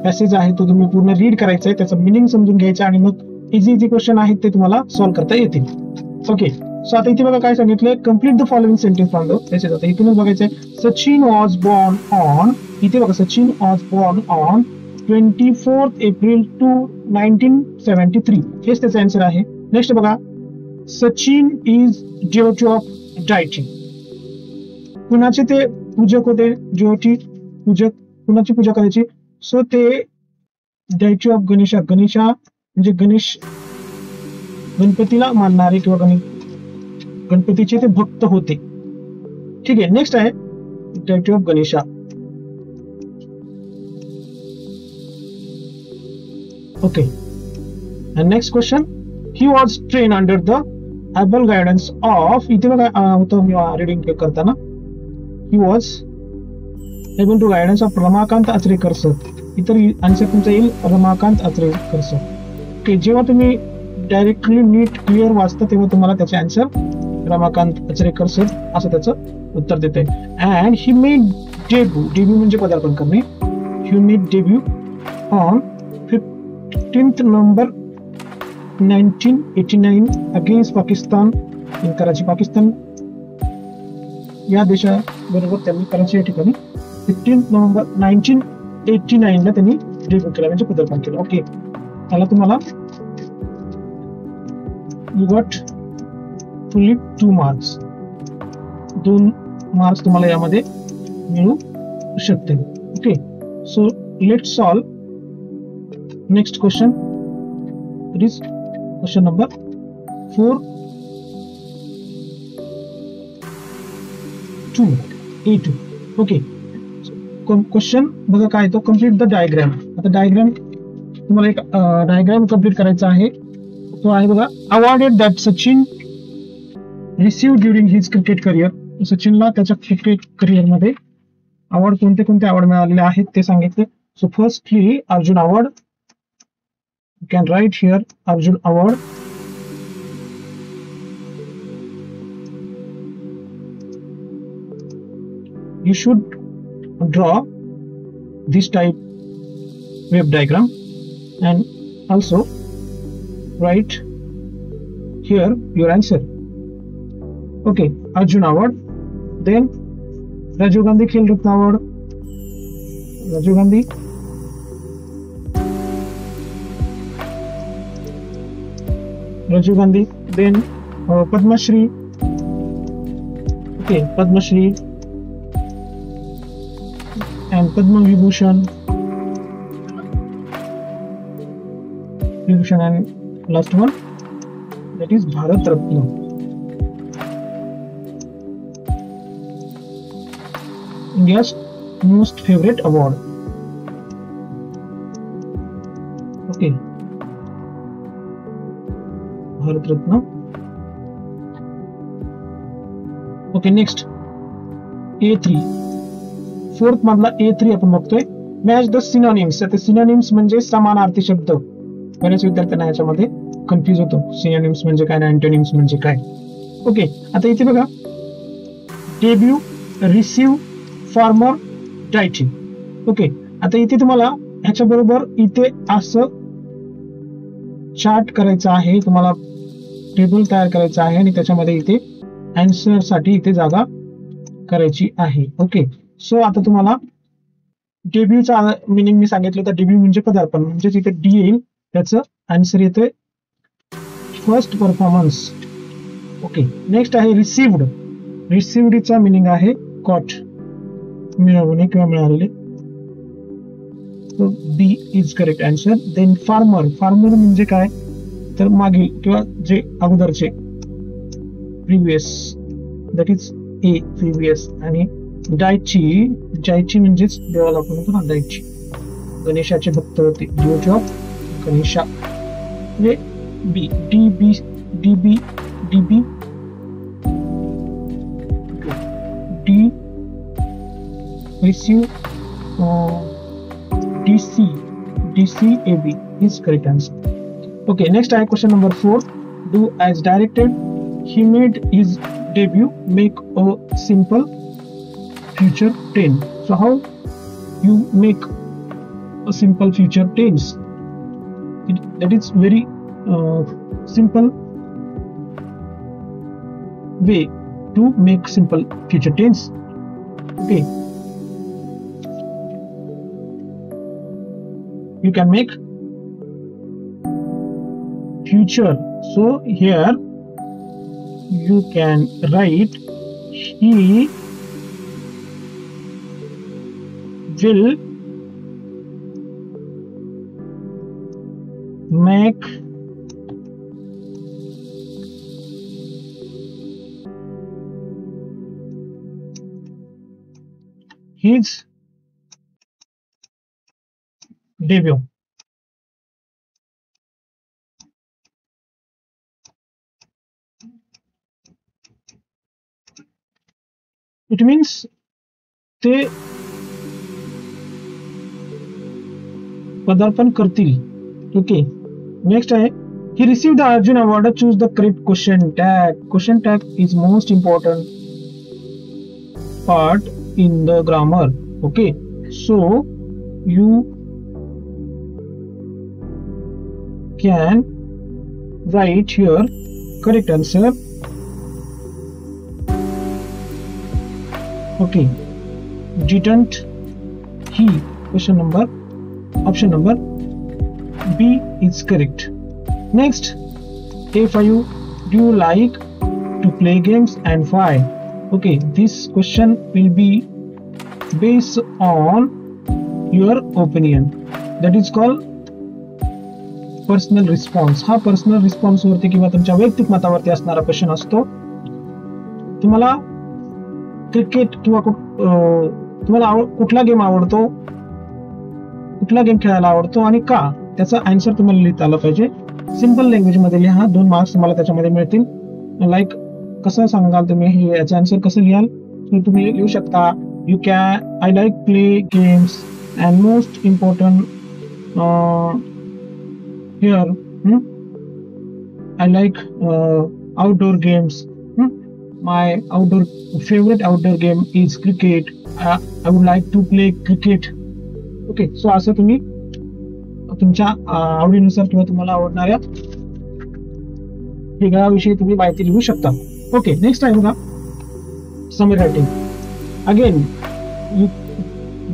A: पॅसेज आहे तो तुम्ही पूर्ण रीड करायचा आहे, त्याचं मिनिंग समजून घ्यायचं आणि मग इझी क्वेश्चन आहेत ते तुम्हाला सॉल्व्ह करता येतील. ओके, सो आता इथे बघा काय सांगितलंय, complete the following sentence from the passage. आता इथूनच बघायचंय, सचिन वॉज बॉर्न ऑन, इथे बघा Sachin was born on 24th April 1973, हेच त्याचा आन्सर आहे. नेक्स्ट बघा, सचिन इज डिओटी ऑफ डायटी. कुणाचे ते पूजक होते? डिओटी पूजक. कुणाची पूजा करायची? सो ते डायटी ऑफ गणेशा. गणेशा म्हणजे गणेश, गणपतीला मानणारे किंवा गणपतीचे ते भक्त होते. ठीक आहे, नेक्स्ट आहे deity of Ganesha. Okay, and next question, he was trained under the able guidance of, इथे बघा होतं मी रीडिंग करताना, he was able to guidance of Ramakant Achrekar sir. इतर आन्सर तुमचा येईल रमाकांत आचरेकर सर. ओके, जेव्हा तुम्ही डायरेक्टली नीट क्लिअर वाचता तेव्हा तुम्हाला त्याचे आन्सर रमाकांत आचरेकर सर असं त्याचं उत्तर देते. अँड ही मेड डेब्यू म्हणजे पदार्पण करणे. He made debut on 15th November 1989 against Pakistan in Karachi. Pakistan या देशाबरोबर त्यांनी कराची या ठिकाणी 15th November 1989 ला त्यांनी डेब्यू केला म्हणजे पदार्पण केलं. ओके, त्याला तुम्हाला you got fully 2 marks. 2 marks तुम्हाला यामध्ये मिळू शकते. Okay, so let's solve next question. It is question number 4.2 A2. Okay, question बघा काय तो, कम्प्लीट द डायग्राम. आता डायग्राम तुम्हाला एक डायग्राम कम्प्लीट करायचा आहे. तो आहे बघा, awarded that Sachin receive during his cricket career. सचिनला त्याच्या क्रिकेट करिअर मध्ये अवॉर्ड कोणते अवॉर्ड मिळालेले आहेत ते सांगितले. So firstly Arjun award. You can write here Arjun Award. You should draw this type wave diagram and also write here your answer. Okay, Arjun Award. Then Rajiv Gandhi Khel Ratna Award. Rajiv Gandhi. Rajiv Gandhi, then Padma Shri. Okay, Padma Shri and Padma Vibhushan. Vibhushan and last one that is Bharat Ratna. India's most favorite award. Okay, Bharat Ratna. Okay, next A3, fourth मधला A3 आपण बघतोय. Match the synonyms. आता सिनोनिम्स म्हणजे समानार्थी शब्द. बऱ्याच विद्यार्थ्यांना याच्यामध्ये कन्फ्युज होतो, सिनोनिम्स म्हणजे काय, अँटोनिम्स म्हणजे काय. ओके, आता इथे बघा, debut, receive, farmer, deity. Okay, आता इथे तुम्हाला ह्याच्या बरोबर इथे असं चार्ट करायचं आहे, तुम्हाला टेबल तयार करायचं आहे आणि त्याच्यामध्ये इथे आन्सर साठी इथे जागा करायची आहे. ओके, सो आता तुम्हाला डेब्यूचा मिनिंग मी सांगितलं तर डेब्यू म्हणजे पदार्पण, म्हणजे इथे डी येईल, त्याचं आन्सर येतोय फर्स्ट परफॉर्मन्स. ओके, नेक्स्ट आहे रिसिव्ड. रिसिव्डचा मिनिंग आहे कॉट, मिळवणे किंवा मिळालेले. B is correct answer. Then former. Former म्हणजे काय तर मागील किंवा जे अगोदरचे, previous, that is A, previous. आणि डायची, जायची म्हणजेच देवाला आपण म्हणतो ना, डायची. गणेशाचे भक्त होते, डिओज ऑफ गणेशा. म्हणजे B, D B, D B, D B, D, receive, DC, DCAB is correct answer. Okay, next I question number 4. Do as directed. He made his debut. Make a simple future tense. So how you make a simple future tense? That is very simple way to make simple future tense. Okay. You can make future. So here you can write he will make his debut. It means ते पदार्पण करतील. ओके, नेक्स्ट आहे he received the Arjun Award. Choose the correct question tag. Question tag is most important part in the grammar. Okay, so you can write here correct answer. Okay, didn't he? Question number, option number B is correct. Next, A5. Do you like to play games and why? Okay, this question will be based on your opinion. That is called personal response. हा पर्सनल रिस्पॉन्स वरती किंवा तुमच्या वैयक्तिक मतावरती असणारा क्वेश्चन असतो. तुम्हाला क्रिकेट किंवा तुम्हाला कुठला गेम आवडतो, कुठला गेम खेळायला आवडतो आणि का, त्याचा आन्सर तुम्हाला लिहिता आला पाहिजे. सिंपल लँग्वेज मध्ये लिहा. 2 मार्क्स तुम्हाला त्याच्यामध्ये मिळतील. लाईक कसं सांगाल तुम्ही हे, याचं आन्सर कसं लिहाल तुम्ही लिहू शकता. You can, I like play games and most important here I like outdoor games. My favorite outdoor game is cricket. I would like to play cricket. Okay, so असं तुम्ही तुमच्या आवडीनुसार किंवा तुम्हाला आवडणाऱ्या वेगळ्याविषयी तुम्ही माहिती लिहू शकता. ओके, नेक्स्ट आहे बघा summary writing. Again you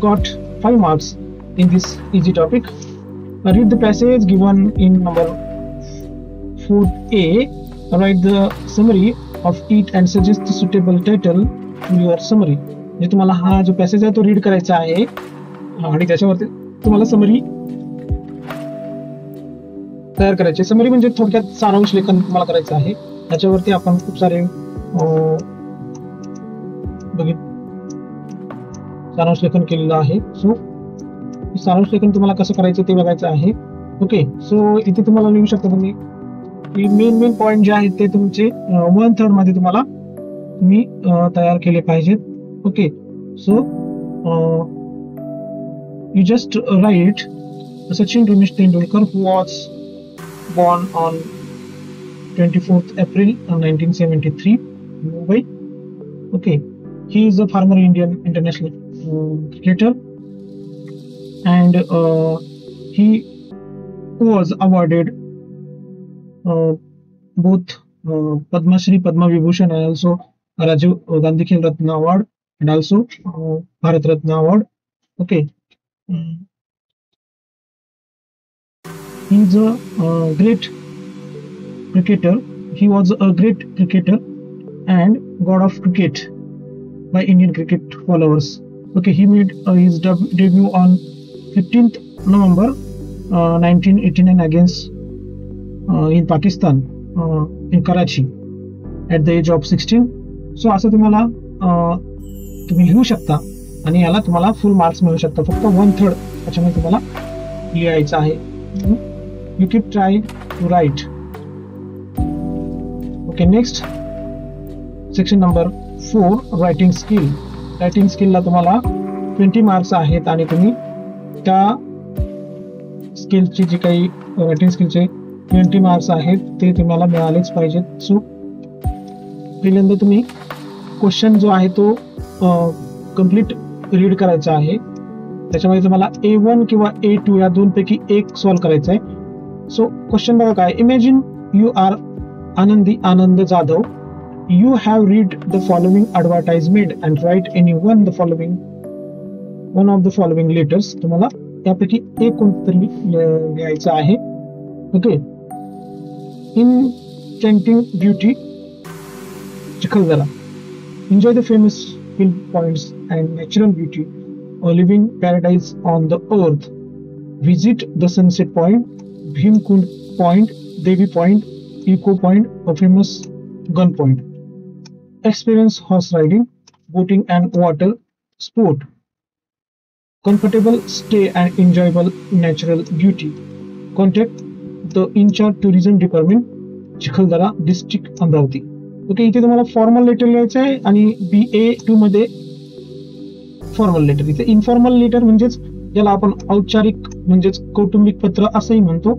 A: got 5 marks in this easy topic. Read the passage given in number 4A. Write the summary of it and suggest the suitable title to your summary. म्हणजे तुम्हाला हा जो पॅसेज आहे तो रीड करायचा आहे आणि त्याच्यावरती तुम्हाला समरी तयार करायचे. समरी म्हणजे थोडक्यात सारांश लेखन तुम्हाला करायचं आहे. त्याच्यावरती आपण खूप सारे सारांश लेखन केलेलं आहे. सो सारांश लेखन तुम्हाला कसं करायचं ते बघायचं आहे. ओके, सो इथे तुम्हाला लिहू शकता तुम्ही मेन पॉइंट जे आहेत ते तुमचे 1/3 मध्ये तुम्हाला तुम्ही तयार केले पाहिजेत. Okay, so you just write Sachin Ramesh Tendulkar, who was born on 24th April 1973 in Mumbai. Okay, he is a former Indian international cricketer, and he was awarded both Padma Shri, Padma Vibhushan, and also Rajiv Gandhi Khel Ratna Award, and also Bharat Ratna Award. Okay. He is a great cricketer. He was a great cricketer and god of cricket by Indian cricket followers. Okay, he made his debut on 15th November 1989 against in Pakistan in Karachi at the age of 16. So असं तुम्हाला तुम्ही लिहू शकता आणि याला तुम्हाला फुल मार्क्स मिळू शकतात. फक्त 1/3 त्याच्यामध्ये तुम्हाला लिहायचं आहे. You keep try to write. Okay, next section number 4, writing skill. Writing skill ला तुम्हाला 20 मार्क्स आहेत आणि तुम्ही त्या स्किलची जी काही रायटिंग स्किलचे 20 मार्क्स आहेत ते तुम्हाला मिळालेच पाहिजेत. सो पहिल्यांदा तुम्ही क्वेश्चन जो आहे तो कम्प्लीट रीड करायचा आहे. त्याच्यामध्ये तुम्हाला A1 किंवा A2 या दोनपैकी एक सॉल्व करायचा आहे. सो क्वेश्चन बघा काय. Imagine you are Anand Jadhav. You have read the following advertisement and write any one of the following letters. तुम्हाला त्यापैकी एक कोणतरी लिहायचं आहे. Okay, in tempting beauty Chikhaldara. Enjoy the famous hill points and natural beauty, a living paradise on the earth. Visit the Sunset Point, Bhimkund Point, Devi Point, Eco Point, a famous gun point. Experience horse riding, boating and water sport. Comfortable stay and enjoyable natural beauty. Contact the in-charge tourism department, Chikaldara district, Amravati. Okay, इथे तुम्हाला फॉर्मल लेटर लिहायचं आहे आणि BA2 मध्ये फॉर्मल लेटर. इथे इन्फॉर्मल लेटर म्हणजेच ज्याला आपण औपचारिक म्हणजेच कौटुंबिक पत्र असंही म्हणतो,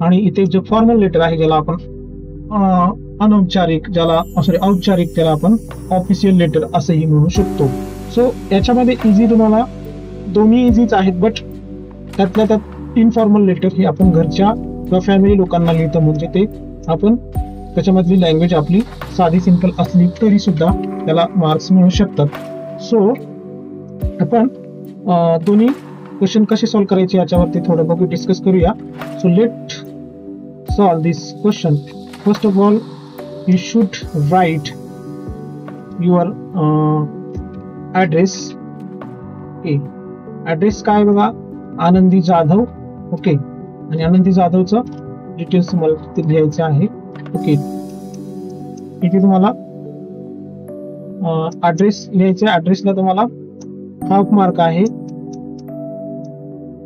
A: आणि इथे जे फॉर्मल लेटर आहे ज्याला आपण अनौपचारिक औपचारिक त्याला आपण ऑफिशियल लेटर असंही म्हणू शकतो. सो याच्यामध्ये इझी तुम्हाला दोन्ही इझीच आहेत, बट त्यातल्या त्यात इन्फॉर्मल लेटर हे आपण घरच्या किंवा फॅमिली लोकांना लिहितो, म्हणजे ते आपण त्याच्यामधली लँग्वेज आपली साधी सिंपल असली तरी सुद्धा त्याला मार्क्स मिळू शकतात. सो आपण दोन्ही क्वेश्चन कसे सॉल्व्ह करायचे याच्यावरती थोडं बघू, डिस्कस करूया. So let solve this question. First of all you should write your address. Okay, address काय बघा, आनंदी जाधव. ओके, आणि आनंदी जाधवचं डिटेल्स तुम्हाला तिथे लिहायचे आहे. ओके, इथे तुम्हाला ॲड्रेस लिहायचे. ॲड्रेसला तुम्हाला हाफ मार्क आहे.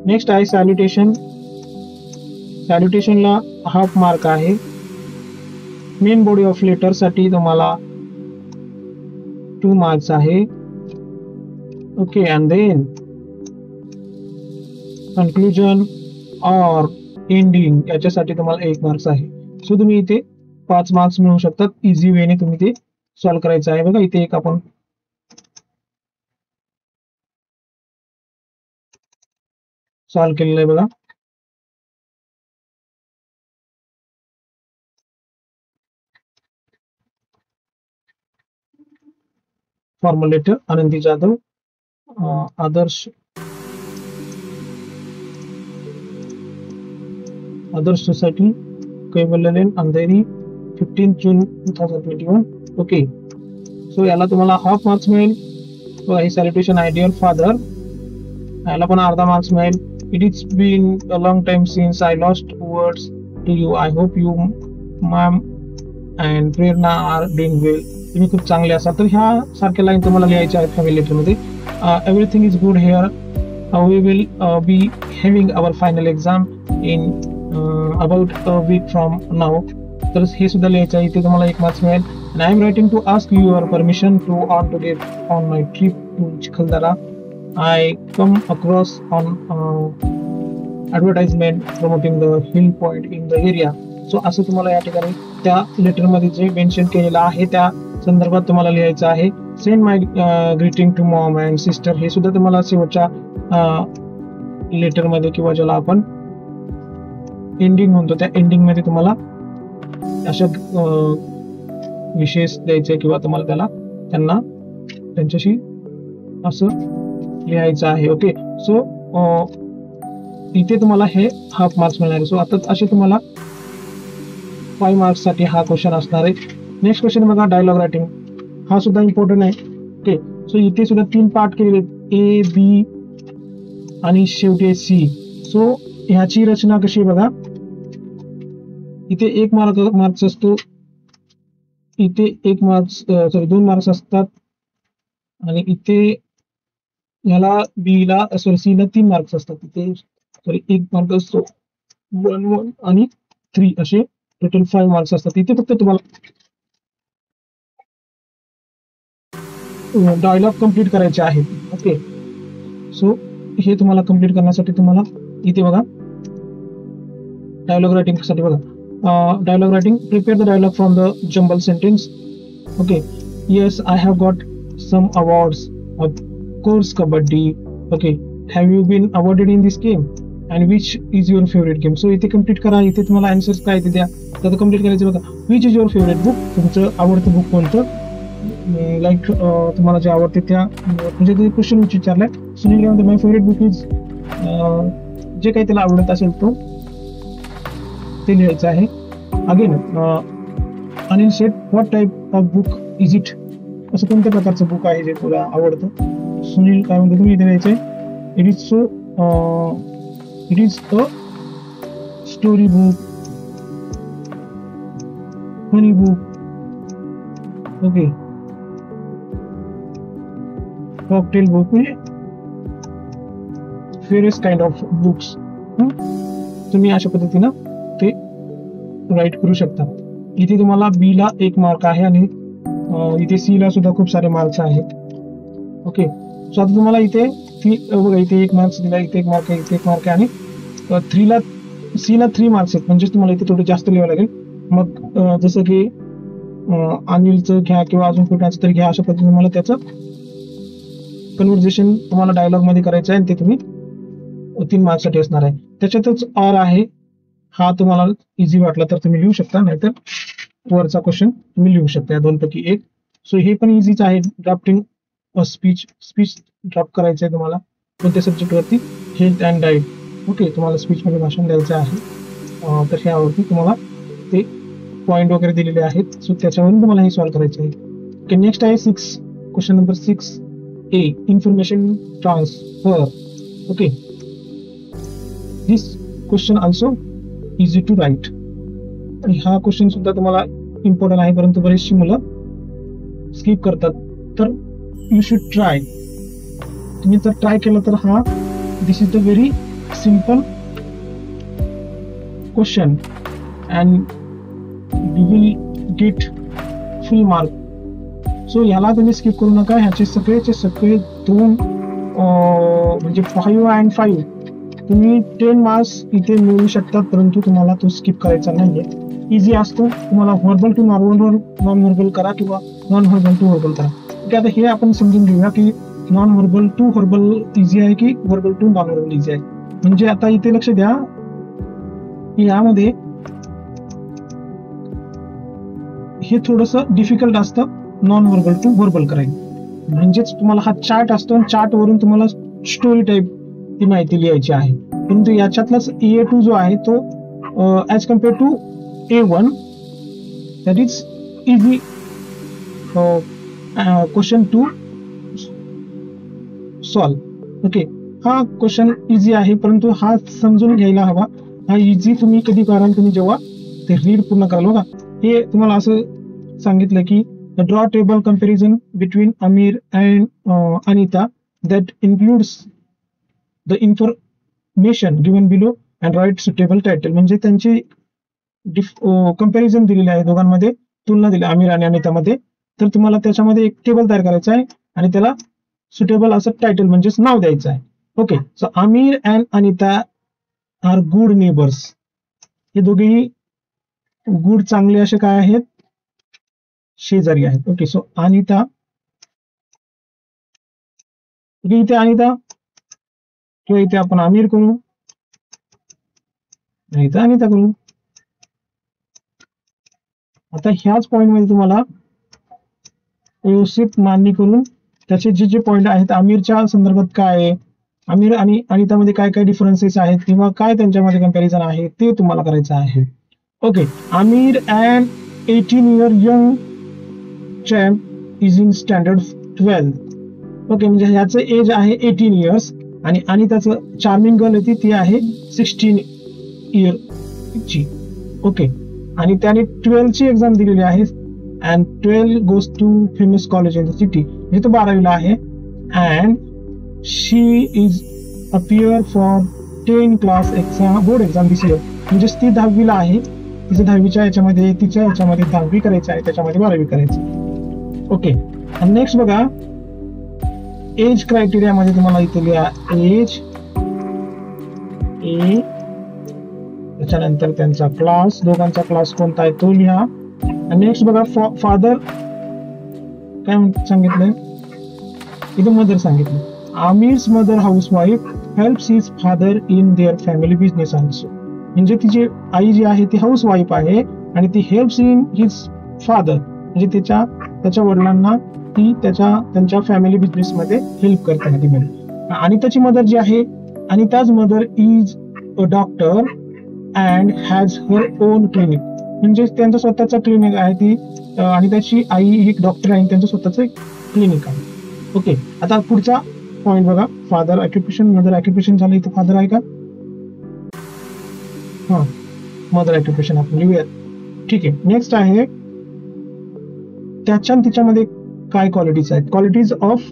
A: नेक्स्ट आहे सॅल्युटेशन. सॅल्युटेशनला हाफ मार्क आहे. मेन बॉडी ऑफ लेटर साठी तुम्हाला 2 मार्क्स आहे. ओके, अँड देन कन्क्लुजन और एंडिंग याच्यासाठी तुम्हाला 1 मार्क्स आहे. सो तुम्ही इथे 5 मार्क्स मिळवू शकतात. इझी वेने तुम्ही ते सॉल्व्ह करायचं आहे. बघा इथे एक आपण सॉल्व्ह केलेलं आहे बघा. फॉर्मल लेटर आनंदी जाधव, आदर्श सोसायटी, कैवल्य लेन, अंधेरी, 15 जून 2021. ओके, सो याला तुम्हाला हाफ मार्क्स मिळेल. ही सॅल्युटेशन आहे डिअर फादर, याला पण अर्धा मार्क्स मिळेल. It is been a long time since I lost words to you. I hope you, ma'am and Prerna are doing well. तुम्ही खूप चांगले असाल. तर ह्या सारख्या लाईन तुम्हाला लिहायच्या आहेत हॅवी लेटरमध्ये. Everything is good here. We will be having our final exam in about a week from now. तर हे सुद्धा लिहायचं आहे. इथे तुम्हाला 1 मार्क्स मिळेल. And I am writing to ask your permission to get on my trip to Chikaldara. I come across on advertisement promoting the hill point in the area. So असं तुम्हाला या ठिकाणी त्या लेटरमध्ये जे मेन्शन केलेलं आहे त्या संदर्भात तुम्हाला लिहायचं आहे. Send my greeting to mom and sister. हे सुद्धा तुम्हाला शेवटच्या लेटरमध्ये किंवा ज्याला आपण एंडिंग म्हणतो त्या एंडिंग मध्ये तुम्हाला अशा विशेष द्यायचे किंवा तुम्हाला त्यांना त्यांच्याशी असं लिहायचं आहे. ओके, सो इथे तुम्हाला हे हाफ मार्क्स मिळणार आहे. सो आता असे तुम्हाला 5 मार्क्स साठी हा क्वेश्चन असणार आहे. नेक्स्ट क्वेश्चन बघा, डायलॉग रायटिंग. हा सुद्धा इम्पॉर्टंट आहे. ओके, सो इथे सुद्धा 3 पार्ट केलेले आहेत, ए बी आणि शेवटी सी. सो ह्याची रचना कशी बघा, इथे 1 मार्क्स असतो, इथे 1 मार्क्स सॉरी 2 मार्क्स असतात आणि इथे ह्याला बी ला सॉरी सी ला 3 मार्क्स असतात. इथे सॉरी 1 मार्क असतो, 1 1 आणि 3 असे टोटल 5 मार्क्स असतात. इथे फक्त तुम्हाला डायलॉग कंप्लीट करायचे आहेत. ओके, सो हे तुम्हाला कंप्लीट करण्यासाठी तुम्हाला इथे बघा डायलॉग रायटिंग साठी बघा, dialogue writing. Prepare the dialogue from the jumble sentence. Okay, yes, I have got some awards. Of course, kabaddi. Okay, have you been awarded in this game? And which is your favorite game? So इथे complete करा. इथे तुम्हाला आन्सर्स काय ते द्या. तर कंप्लीट करायचं बघा. Which is your favorite book? तुमचं आवडतं बुक कोणतं? लाईक तुम्हाला जे आवडते त्या म्हणजे ते क्वेश्चन विचारलाय. Sunil Gandhi, my favourite book is, जे काही त्याला आवडत असेल तो ते लिहायचं आहे. Again Anil set, what type of book is it? असं कोणत्या प्रकारचं बुक आहे जे तुला आवडतं? सुनील काय म्हणतो, तुम्ही इथे लिहायचंय, it is a story book, funny book, okay, cocktail book, म्हणजे वेरियस काइंड ऑफ बुक्स. तुम्ही अशा पद्धतीनं ते राईट करू शकता. इथे तुम्हाला बी ला 1 मार्क आहे आणि इथे सी ला सुद्धा खूप सारे मार्क्स आहेत. ओके, सो आता तुम्हाला इथे बघा, इथे 1 मार्क्स दिला, इथे 1 मार्क आहे, इथे 1 मार्क आहे आणि सी ला 3 मार्क्स आहेत. म्हणजे तुम्हाला इथे थोडं जास्त लिहावं लागेल. मग जसं की अनिलचं घ्या किंवा अजून कुठल्याचं तरी घ्या, अशा पद्धतीने तुम्हाला त्याचं कन्व्हर्सेशन तुम्हाला डायलॉग मध्ये करायचं आहे आणि ते तुम्ही 3 मार्क्स साठी असणार आहे. त्याच्यातच आर आहे, हा तुम्हाला इझी वाटला तर तुम्ही लिहू शकता, नाहीतर वरचा क्वेश्चन तुम्ही लिहू शकता, या 2 पैकी 1. सो हे पण इझीच आहे. ड्राफ्टिंग स्पीच ड्राफ्ट करायचं आहे तुम्हाला कोणत्या सब्जेक्ट वरती, हेल्थ अँड डाईट. ओके, तुम्हाला स्पीच मध्ये भाषण द्यायचं आहे. तर ह्यावरती तुम्हाला ते पॉइंट वगैरे दिलेले आहेत. सो त्याच्यावरून तुम्हाला हे सॉल्व्ह करायचं आहे. ओके, नेक्स्ट आहे 6, question number 6A, information transfer. Okay, this question also easy to write. आणि हा क्वेश्चन सुद्धा तुम्हाला इम्पॉर्टंट आहे, परंतु बरेचशी मुलं स्किप करतात. तर यू शुड ट्राय. तुम्ही जर ट्राय केलं तर हा this is the very simple question and you will get full mark. So याला तुम्ही स्किप करू नका. ह्याचे सगळे 2 म्हणजे 5 and 5 तुम्ही 10 मार्क्स इथे मिळवू शकतात, परंतु तुम्हाला तो स्किप करायचा नाहीये. इझी असतो. तुम्हाला व्हर्बल टू नॉन व्हर्बल करा किंवा नॉन व्हर्बल टू व्हर्बल करा. ओके, आता हे आपण समजून घेऊया की non verbal to verbal easy आहे की verbal to non verbal easy आहे. म्हणजे आता इथे लक्ष द्या, यामध्ये हे थोडंसं डिफिकल्ट असतं नॉन व्हर्बल टू व्हर्बल करायला. म्हणजेच तुम्हाला हा चार्ट असतो आणि चार्ट वरून तुम्हाला स्टोरी टाईप ती माहिती लिहायची आहे. परंतु याच्यातलाच A2 जो आहे तो as compare to A1 that is easy question to solve. Okay, हा क्वेश्चन इझी आहे, परंतु हा समजून घ्यायला हवा हा इझी तुम्ही कधी कराल, तुम्ही जेव्हा ते रीड पूर्ण कराल. बघा हे तुम्हाला असं सांगितलं की draw table comparison between Aamir and Anita that includes the information given below and write suitable title. म्हणजे त्यांची कंपॅरिझन दिलेली आहे, दोघांमध्ये तुलना दिली आमिर आणि अनितामध्ये. तर तुम्हाला त्याच्यामध्ये एक टेबल तयार करायचं आहे आणि त्याला सुटेबल असं टायटल म्हणजेच नाव द्यायचं आहे. Okay, so Aamir and Anita are good neighbours. हे दोघेही गुड चांगले असे काय आहेत, शेजारी आहेत. ओके, सो अनिता, ओके इथे अनिता किंवा इथे आपण आमिर करू, इथे अनिता करू. आता ह्याच पॉइंट मध्ये तुम्हाला व्यवस्थित मांडणी करून त्याचे जे जे पॉइंट आहेत, आमिरच्या संदर्भात काय आहे, आमिर आणि अनितामध्ये काय काय डिफरन्सेस आहेत किंवा काय त्यांच्यामध्ये कंपॅरिझन आहे ते तुम्हाला करायचं आहे. Okay, Aamir and 18 year young chap is in standard 12. Okay, म्हणजे ह्याचं एज आहे 18 years आणि अनिताचं चार्मिंग गर्ल आहे ती आहे 16 year ची. ओके, आणि त्याने 12 ची एक्झाम दिलेली आहे and 12 goes to famous college in the city, म्हणजे तो 12वीला आहे. And she is appear for 10 class exam, board exam this year. म्हणजे ती 10वीला आहे, तिचं 10वीच्या याच्यामध्ये, तिच्या याच्यामध्ये 10वी करायची आहे, त्याच्यामध्ये 12वी करायची. ओके, आणि नेक्स्ट बघा एज क्रायटेरिया मध्ये तुम्हाला इथे लिहा एज, त्याच्यानंतर त्यांचा क्लास, दोघांचा क्लास कोणता आहे तो लिहा. नेक्स्ट बघा फादर काय सांगितलंय, इथं मदर सांगितलं. Aamir's mother housewife helps his father in their family business also. म्हणजे तिची आई जी आहे ती हाऊसवाईफ आहे आणि ती हेल्प्स इन हिज फादर, म्हणजे त्याच्या वडिलांना ती त्यांच्या फॅमिली बिझनेस मध्ये हेल्प करते ती मिळेल. आणि त्याची मदर जी आहे, आणि त्याच mother is a doctor and has her own clinic. म्हणजे त्यांचं स्वतःचं क्लिनिक आहे ती, आणि त्याची आई एक डॉक्टर आहे, त्यांचं स्वतःचं क्लिनिक आहे. ओके, आता पुढचा पॉइंट बघा, फादर ऑक्युपेशन, मदर ऑक्युपेशन झालं, इथं फादर आहे का, हा मदर ऑक्युपेशन आपण लिहूया. ठीक आहे, नेक्स्ट आहे त्याच्या तिच्यामध्ये काय क्वालिटीज आहेत, क्वालिटीज ऑफ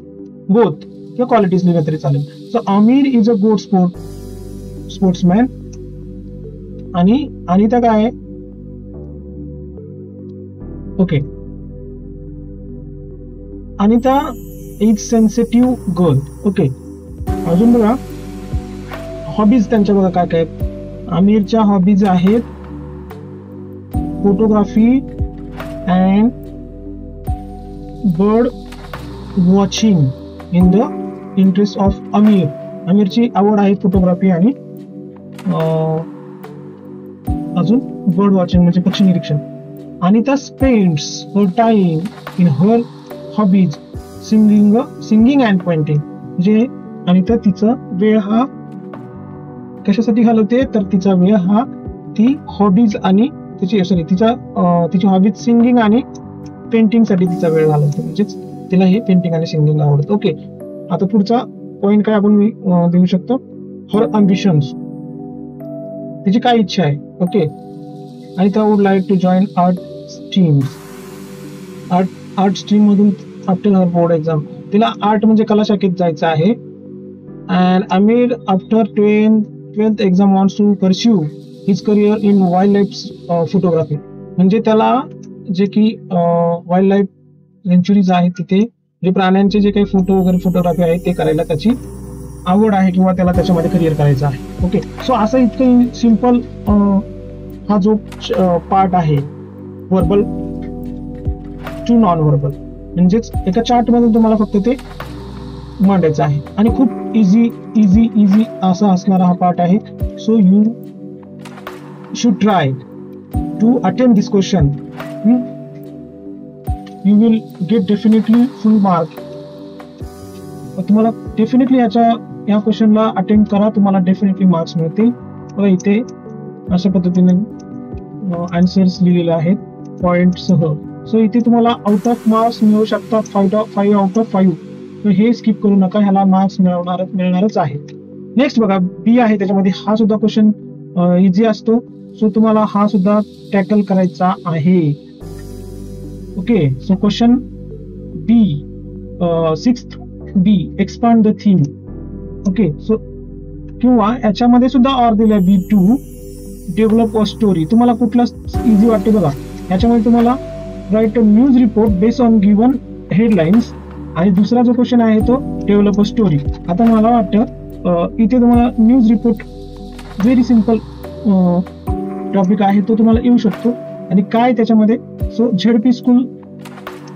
A: बोथ किंवा क्वालिटीज लिहिलं तरी चालेल. So Aamir is a good sportsman आणि अनिता काय आहे, okay Anita is sensitive girl. Okay, अजून बघा हॉबीज त्यांच्या बघा काय काय आहेत. आमिरच्या हॉबीज आहेत photography and bird watching in the interest of Aamir. आमिरची आवड आहे फोटोग्राफी आणि अजून बर्ड वॉचिंग म्हणजे पक्षी निरीक्षण. Anita spends her time in her hobbies singing and painting. म्हणजे अनिता तिचा वेळ हा कशासाठी घालवते, तर तिचा वेळ हा ती हॉबीज आणि तिची हॉबीज सिंगिंग आणि पेंटिंग साठी तिचा वेळ घालवते, म्हणजेच तिला हे पेंटिंग आणि सिंगिंग आवडतं. ओके, आता पुढचा पॉइंट काय आपण देऊ शकतो, हर अम्बिशन्स, तिची काय इच्छा आहे. Okay, Anita would like to join art stream मधून आफ्टर हर बोर्ड एक्झाम. तिला आर्ट म्हणजे कला शाखेत जायचं आहे. And Aamir after 12th exam wants to pursue his career in wildlife photography. म्हणजे त्याला जे की वाईल्ड लाईफ सेंच्युरीज आहेत तिथे जे प्राण्यांचे जे काही फोटो वगैरे फोटोग्राफी आहे ते करायला त्याची आवड आहे किंवा त्याला त्याच्यामध्ये करिअर करायचं आहे. ओके, सो असं इतकं सिंपल हा जो पार्ट आहे व्हर्बल टू नॉन व्हर्बल, म्हणजेच एका चार्ट मधून तुम्हाला फक्त ते मांडायचं आहे आणि खूप इझी असा असणारा हा पार्ट आहे. So you should try to attempt this question. You will get definitely full mark. तुम्हाला डेफिनेटली या क्वेश्चनला अटेम्प्ट करा, तुम्हाला डेफिनेटली मार्क्स मिळतील. बघा इथे अशा पद्धतीने आन्सर्स लिहिलेले आहेत पॉइंट सह. सो इथे तुम्हाला आउट ऑफ मार्क्स मिळू शकतात 5 आउट ऑफ 5. तर हे स्किप करू नका, ह्याला मार्क्स मिळणारच आहे. नेक्स्ट बघा बी आहे, त्याच्यामध्ये हा सुद्धा क्वेश्चन इझी असतो. सो तुम्हाला हा सुद्धा टॅकल करायचा आहे. Okay, so question B, 6th B, expand the theme. Okay, so किंवा याच्यामध्ये सुद्धा ऑर दिलाय B2, डेव्हलप अ स्टोरी. तुम्हाला कुठला इझी वाटते बघा. याच्यामध्ये तुम्हाला right a news report based on given headlines, आणि दुसरा जो क्वेश्चन आहे तो डेव्हलप अ स्टोरी. आता मला वाटतं इथे तुम्हाला news report very simple topic आहे, तो तुम्हाला येऊ शकतो. आणि काय त्याच्यामध्ये, सो झेडपी स्कूल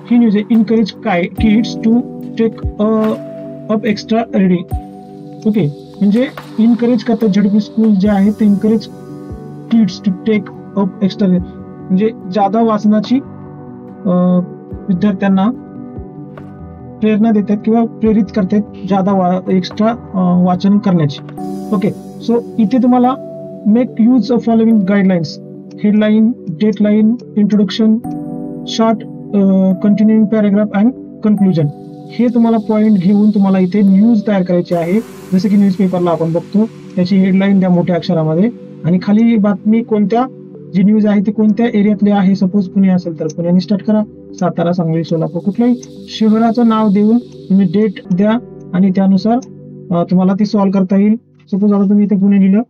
A: ही न्यूज आहे, इनकरेज काय kids to take up extra reading. Okay, म्हणजे इनकरेज करतात झेडपी स्कूल जे आहे ते encourage kids to take up extra, म्हणजे जादा वाचनाची विद्यार्थ्यांना प्रेरणा देतात किंवा प्रेरित करतात जादा एक्स्ट्रा वाचन करण्याची. ओके, सो इथे तुम्हाला make use of following guidelines, headline, dateline, introduction, short कंटिन्युइंग paragraph and conclusion. हे तुम्हाला पॉइंट घेऊन तुम्हाला इथे न्यूज तयार करायची आहे. जसं की न्यूजपेपरला आपण बघतो, त्याची हेडलाईन द्या मोठ्या अक्षरामध्ये, आणि खाली बातमी कोणत्या, जी न्यूज आहे ती कोणत्या एरियातली आहे. सपोज पुणे असेल तर पुण्याने स्टार्ट करा, सातारा, सांगली, सोलापूर, कुठल्याही शहराचं नाव देऊन तुम्ही डेट द्या, आणि त्यानुसार तुम्हाला ती सॉल्व्ह करता येईल. सपोज आता तुम्ही इथे पुणे लिहिलं,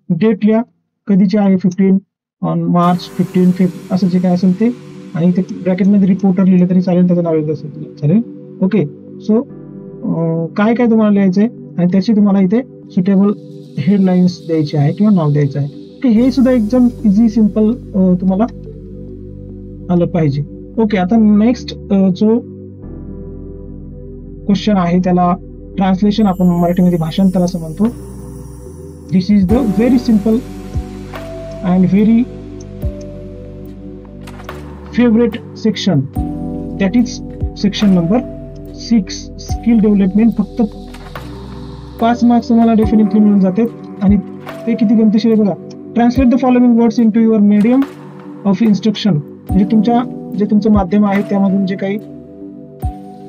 A: डेट लिहा कधीची आहे, 15 मार्च, 15 फेब, असं जे काय असेल ते, आणि इथे ब्रॅकेटमध्ये रिपोर्टर लिहिलं तरी चालेल, त्याचं नाव एकदा चालेल. ओके, सो काय काय तुम्हाला लिहायचंय, आणि त्याची तुम्हाला इथे सुटेबल हेडलाईन्स द्यायची आहे किंवा नाव द्यायचं आहे. हे सुद्धा एकदम इझी सिम्पल तुम्हाला आलं पाहिजे. ओके, आता नेक्स्ट जो क्वेश्चन आहे त्याला ट्रान्सलेशन, आपण मराठीमध्ये भाषांतर असं म्हणतो. This is the very simple and very favourite section, that is section number 6, skill development. फक्त 5 मार्क्स तुम्हाला डेफिनेटली मिळून जातात, आणि ते किती गमतीशीर आहे बघा. Translate the following words into your medium of instruction, म्हणजे तुमचं माध्यम आहे त्यामधून जे काही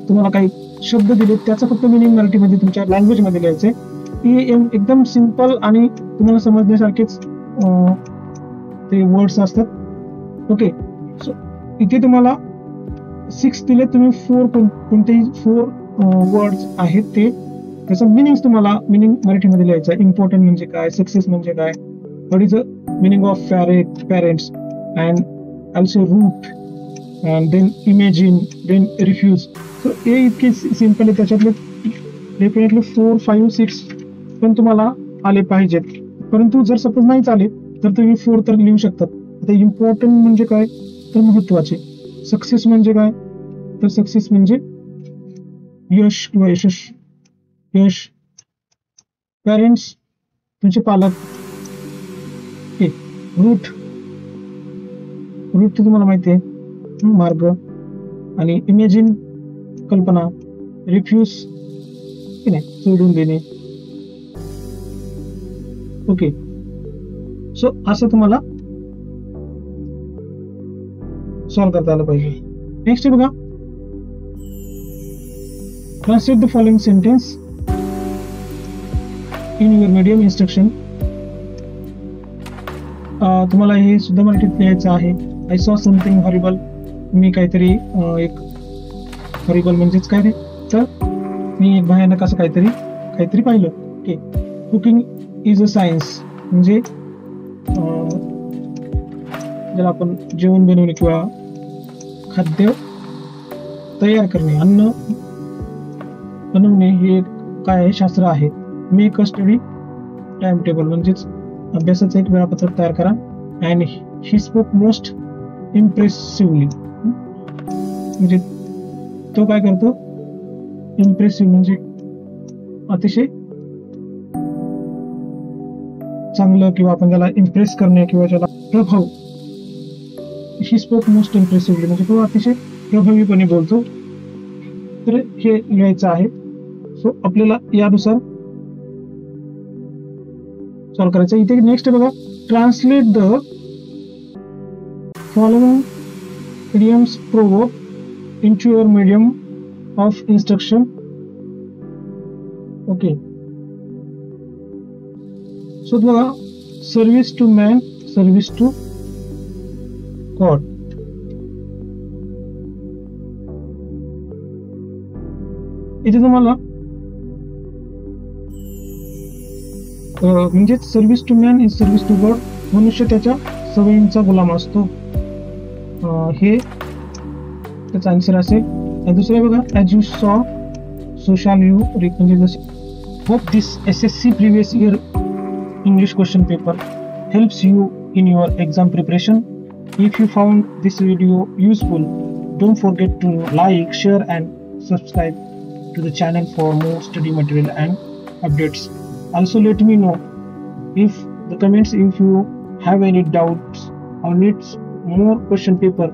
A: तुम्हाला काही शब्द दिले त्याचं फक्त मिनिंग मराठीमध्ये तुमच्या लँग्वेजमध्ये लिहायचंय. एकदम सिम्पल आणि तुम्हाला समजण्यासारखेच ते वर्ड्स असतात. ओके, सो इथे तुम्हाला 6 दिले, तुम्ही 4 कोणतेही 4 वर्ड्स आहेत ते त्याचं मिनिंग मराठीमध्ये लिहायचं आहे. इम्पॉर्टंट म्हणजे काय, सक्सेस म्हणजे काय, what is the meaning of parents, and also root, and then imagine, then refuse. So हे इतके सिम्पल आहे. त्याच्यातले डेफिनेटली 4, 5, 6 पण तुम्हाला आले पाहिजेत. परंतु जर सपोज नाही आले तर तुम्ही 4 तर लिहू शकतात. आता इम्पॉर्टंट म्हणजे काय, तर महत्वाचे. सक्सेस म्हणजे काय, तर सक्सेस म्हणजे यश किंवा यश. पॅरेंट्स तुमचे पालक. रूट तर तुम्हाला माहिती आहे, मार्ग. आणि इमेजिन कल्पना. रिफ्यूज सोडून देणे. ओके, सो असं तुम्हाला सॉल्व करता आलं पाहिजे. नेक्स्ट आहे बघा, translate the following sentence in your medium instruction. तुम्हाला हे सुद्धा मराठीत लिहायचं आहे. I saw something horrible. मी काहीतरी एक हॉरिबल म्हणजेच काय रे, तर मी एक भयानक असं काहीतरी पाहिलं. Okay, cooking is a science, म्हणजे ज्याला आपण जेवण बनवणे किंवा खाद्य तयार करणे, अन्न बनवणे हे काय आहे, शास्त्र आहे. Make a study time table, म्हणजेच अभ्यासाचं एक वेळापत्रक तयार करा. अँड ही स्पोक मोस्ट इम्प्रेसिव्हली, म्हणजे तो काय करतो, इम्प्रेसिव्ह म्हणजे अतिशय चांगलं, किंवा आपण त्याला इम्प्रेस करणे किंवा त्याला प्रभाव. ही स्पोक मोस्ट इम्प्रेसिव्हली म्हणजे तो अतिशय प्रभावीपणे बोलतो. तर हे लिहायचं आहे. सो आपल्याला यानुसार सॉल्व करायचं. इथे नेक्स्ट बघा, translate the following idioms proverb into your medium of instruction. Okay, so बघा service to man, service to God. इथे तुम्हाला म्हणजे service to man is service to God. मनुष्य त्याच्या सवयींचा गुलाम असतो, हे त्याचा आन्सर असेल. दुसरे बघा, as you sow so shall you reap. म्हणजे जसे hope this SSC previous year English question paper helps you in your exam preparation. If you found this video useful, don't forget to like, share and subscribe to the channel for more study material and updates. Also let me know if the comments if you have any doubts or needs more question paper.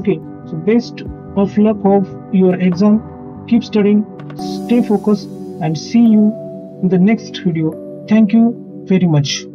A: Okay, so best of luck of your exam. Keep studying, stay focused, and see you in the next video. Thank you very much.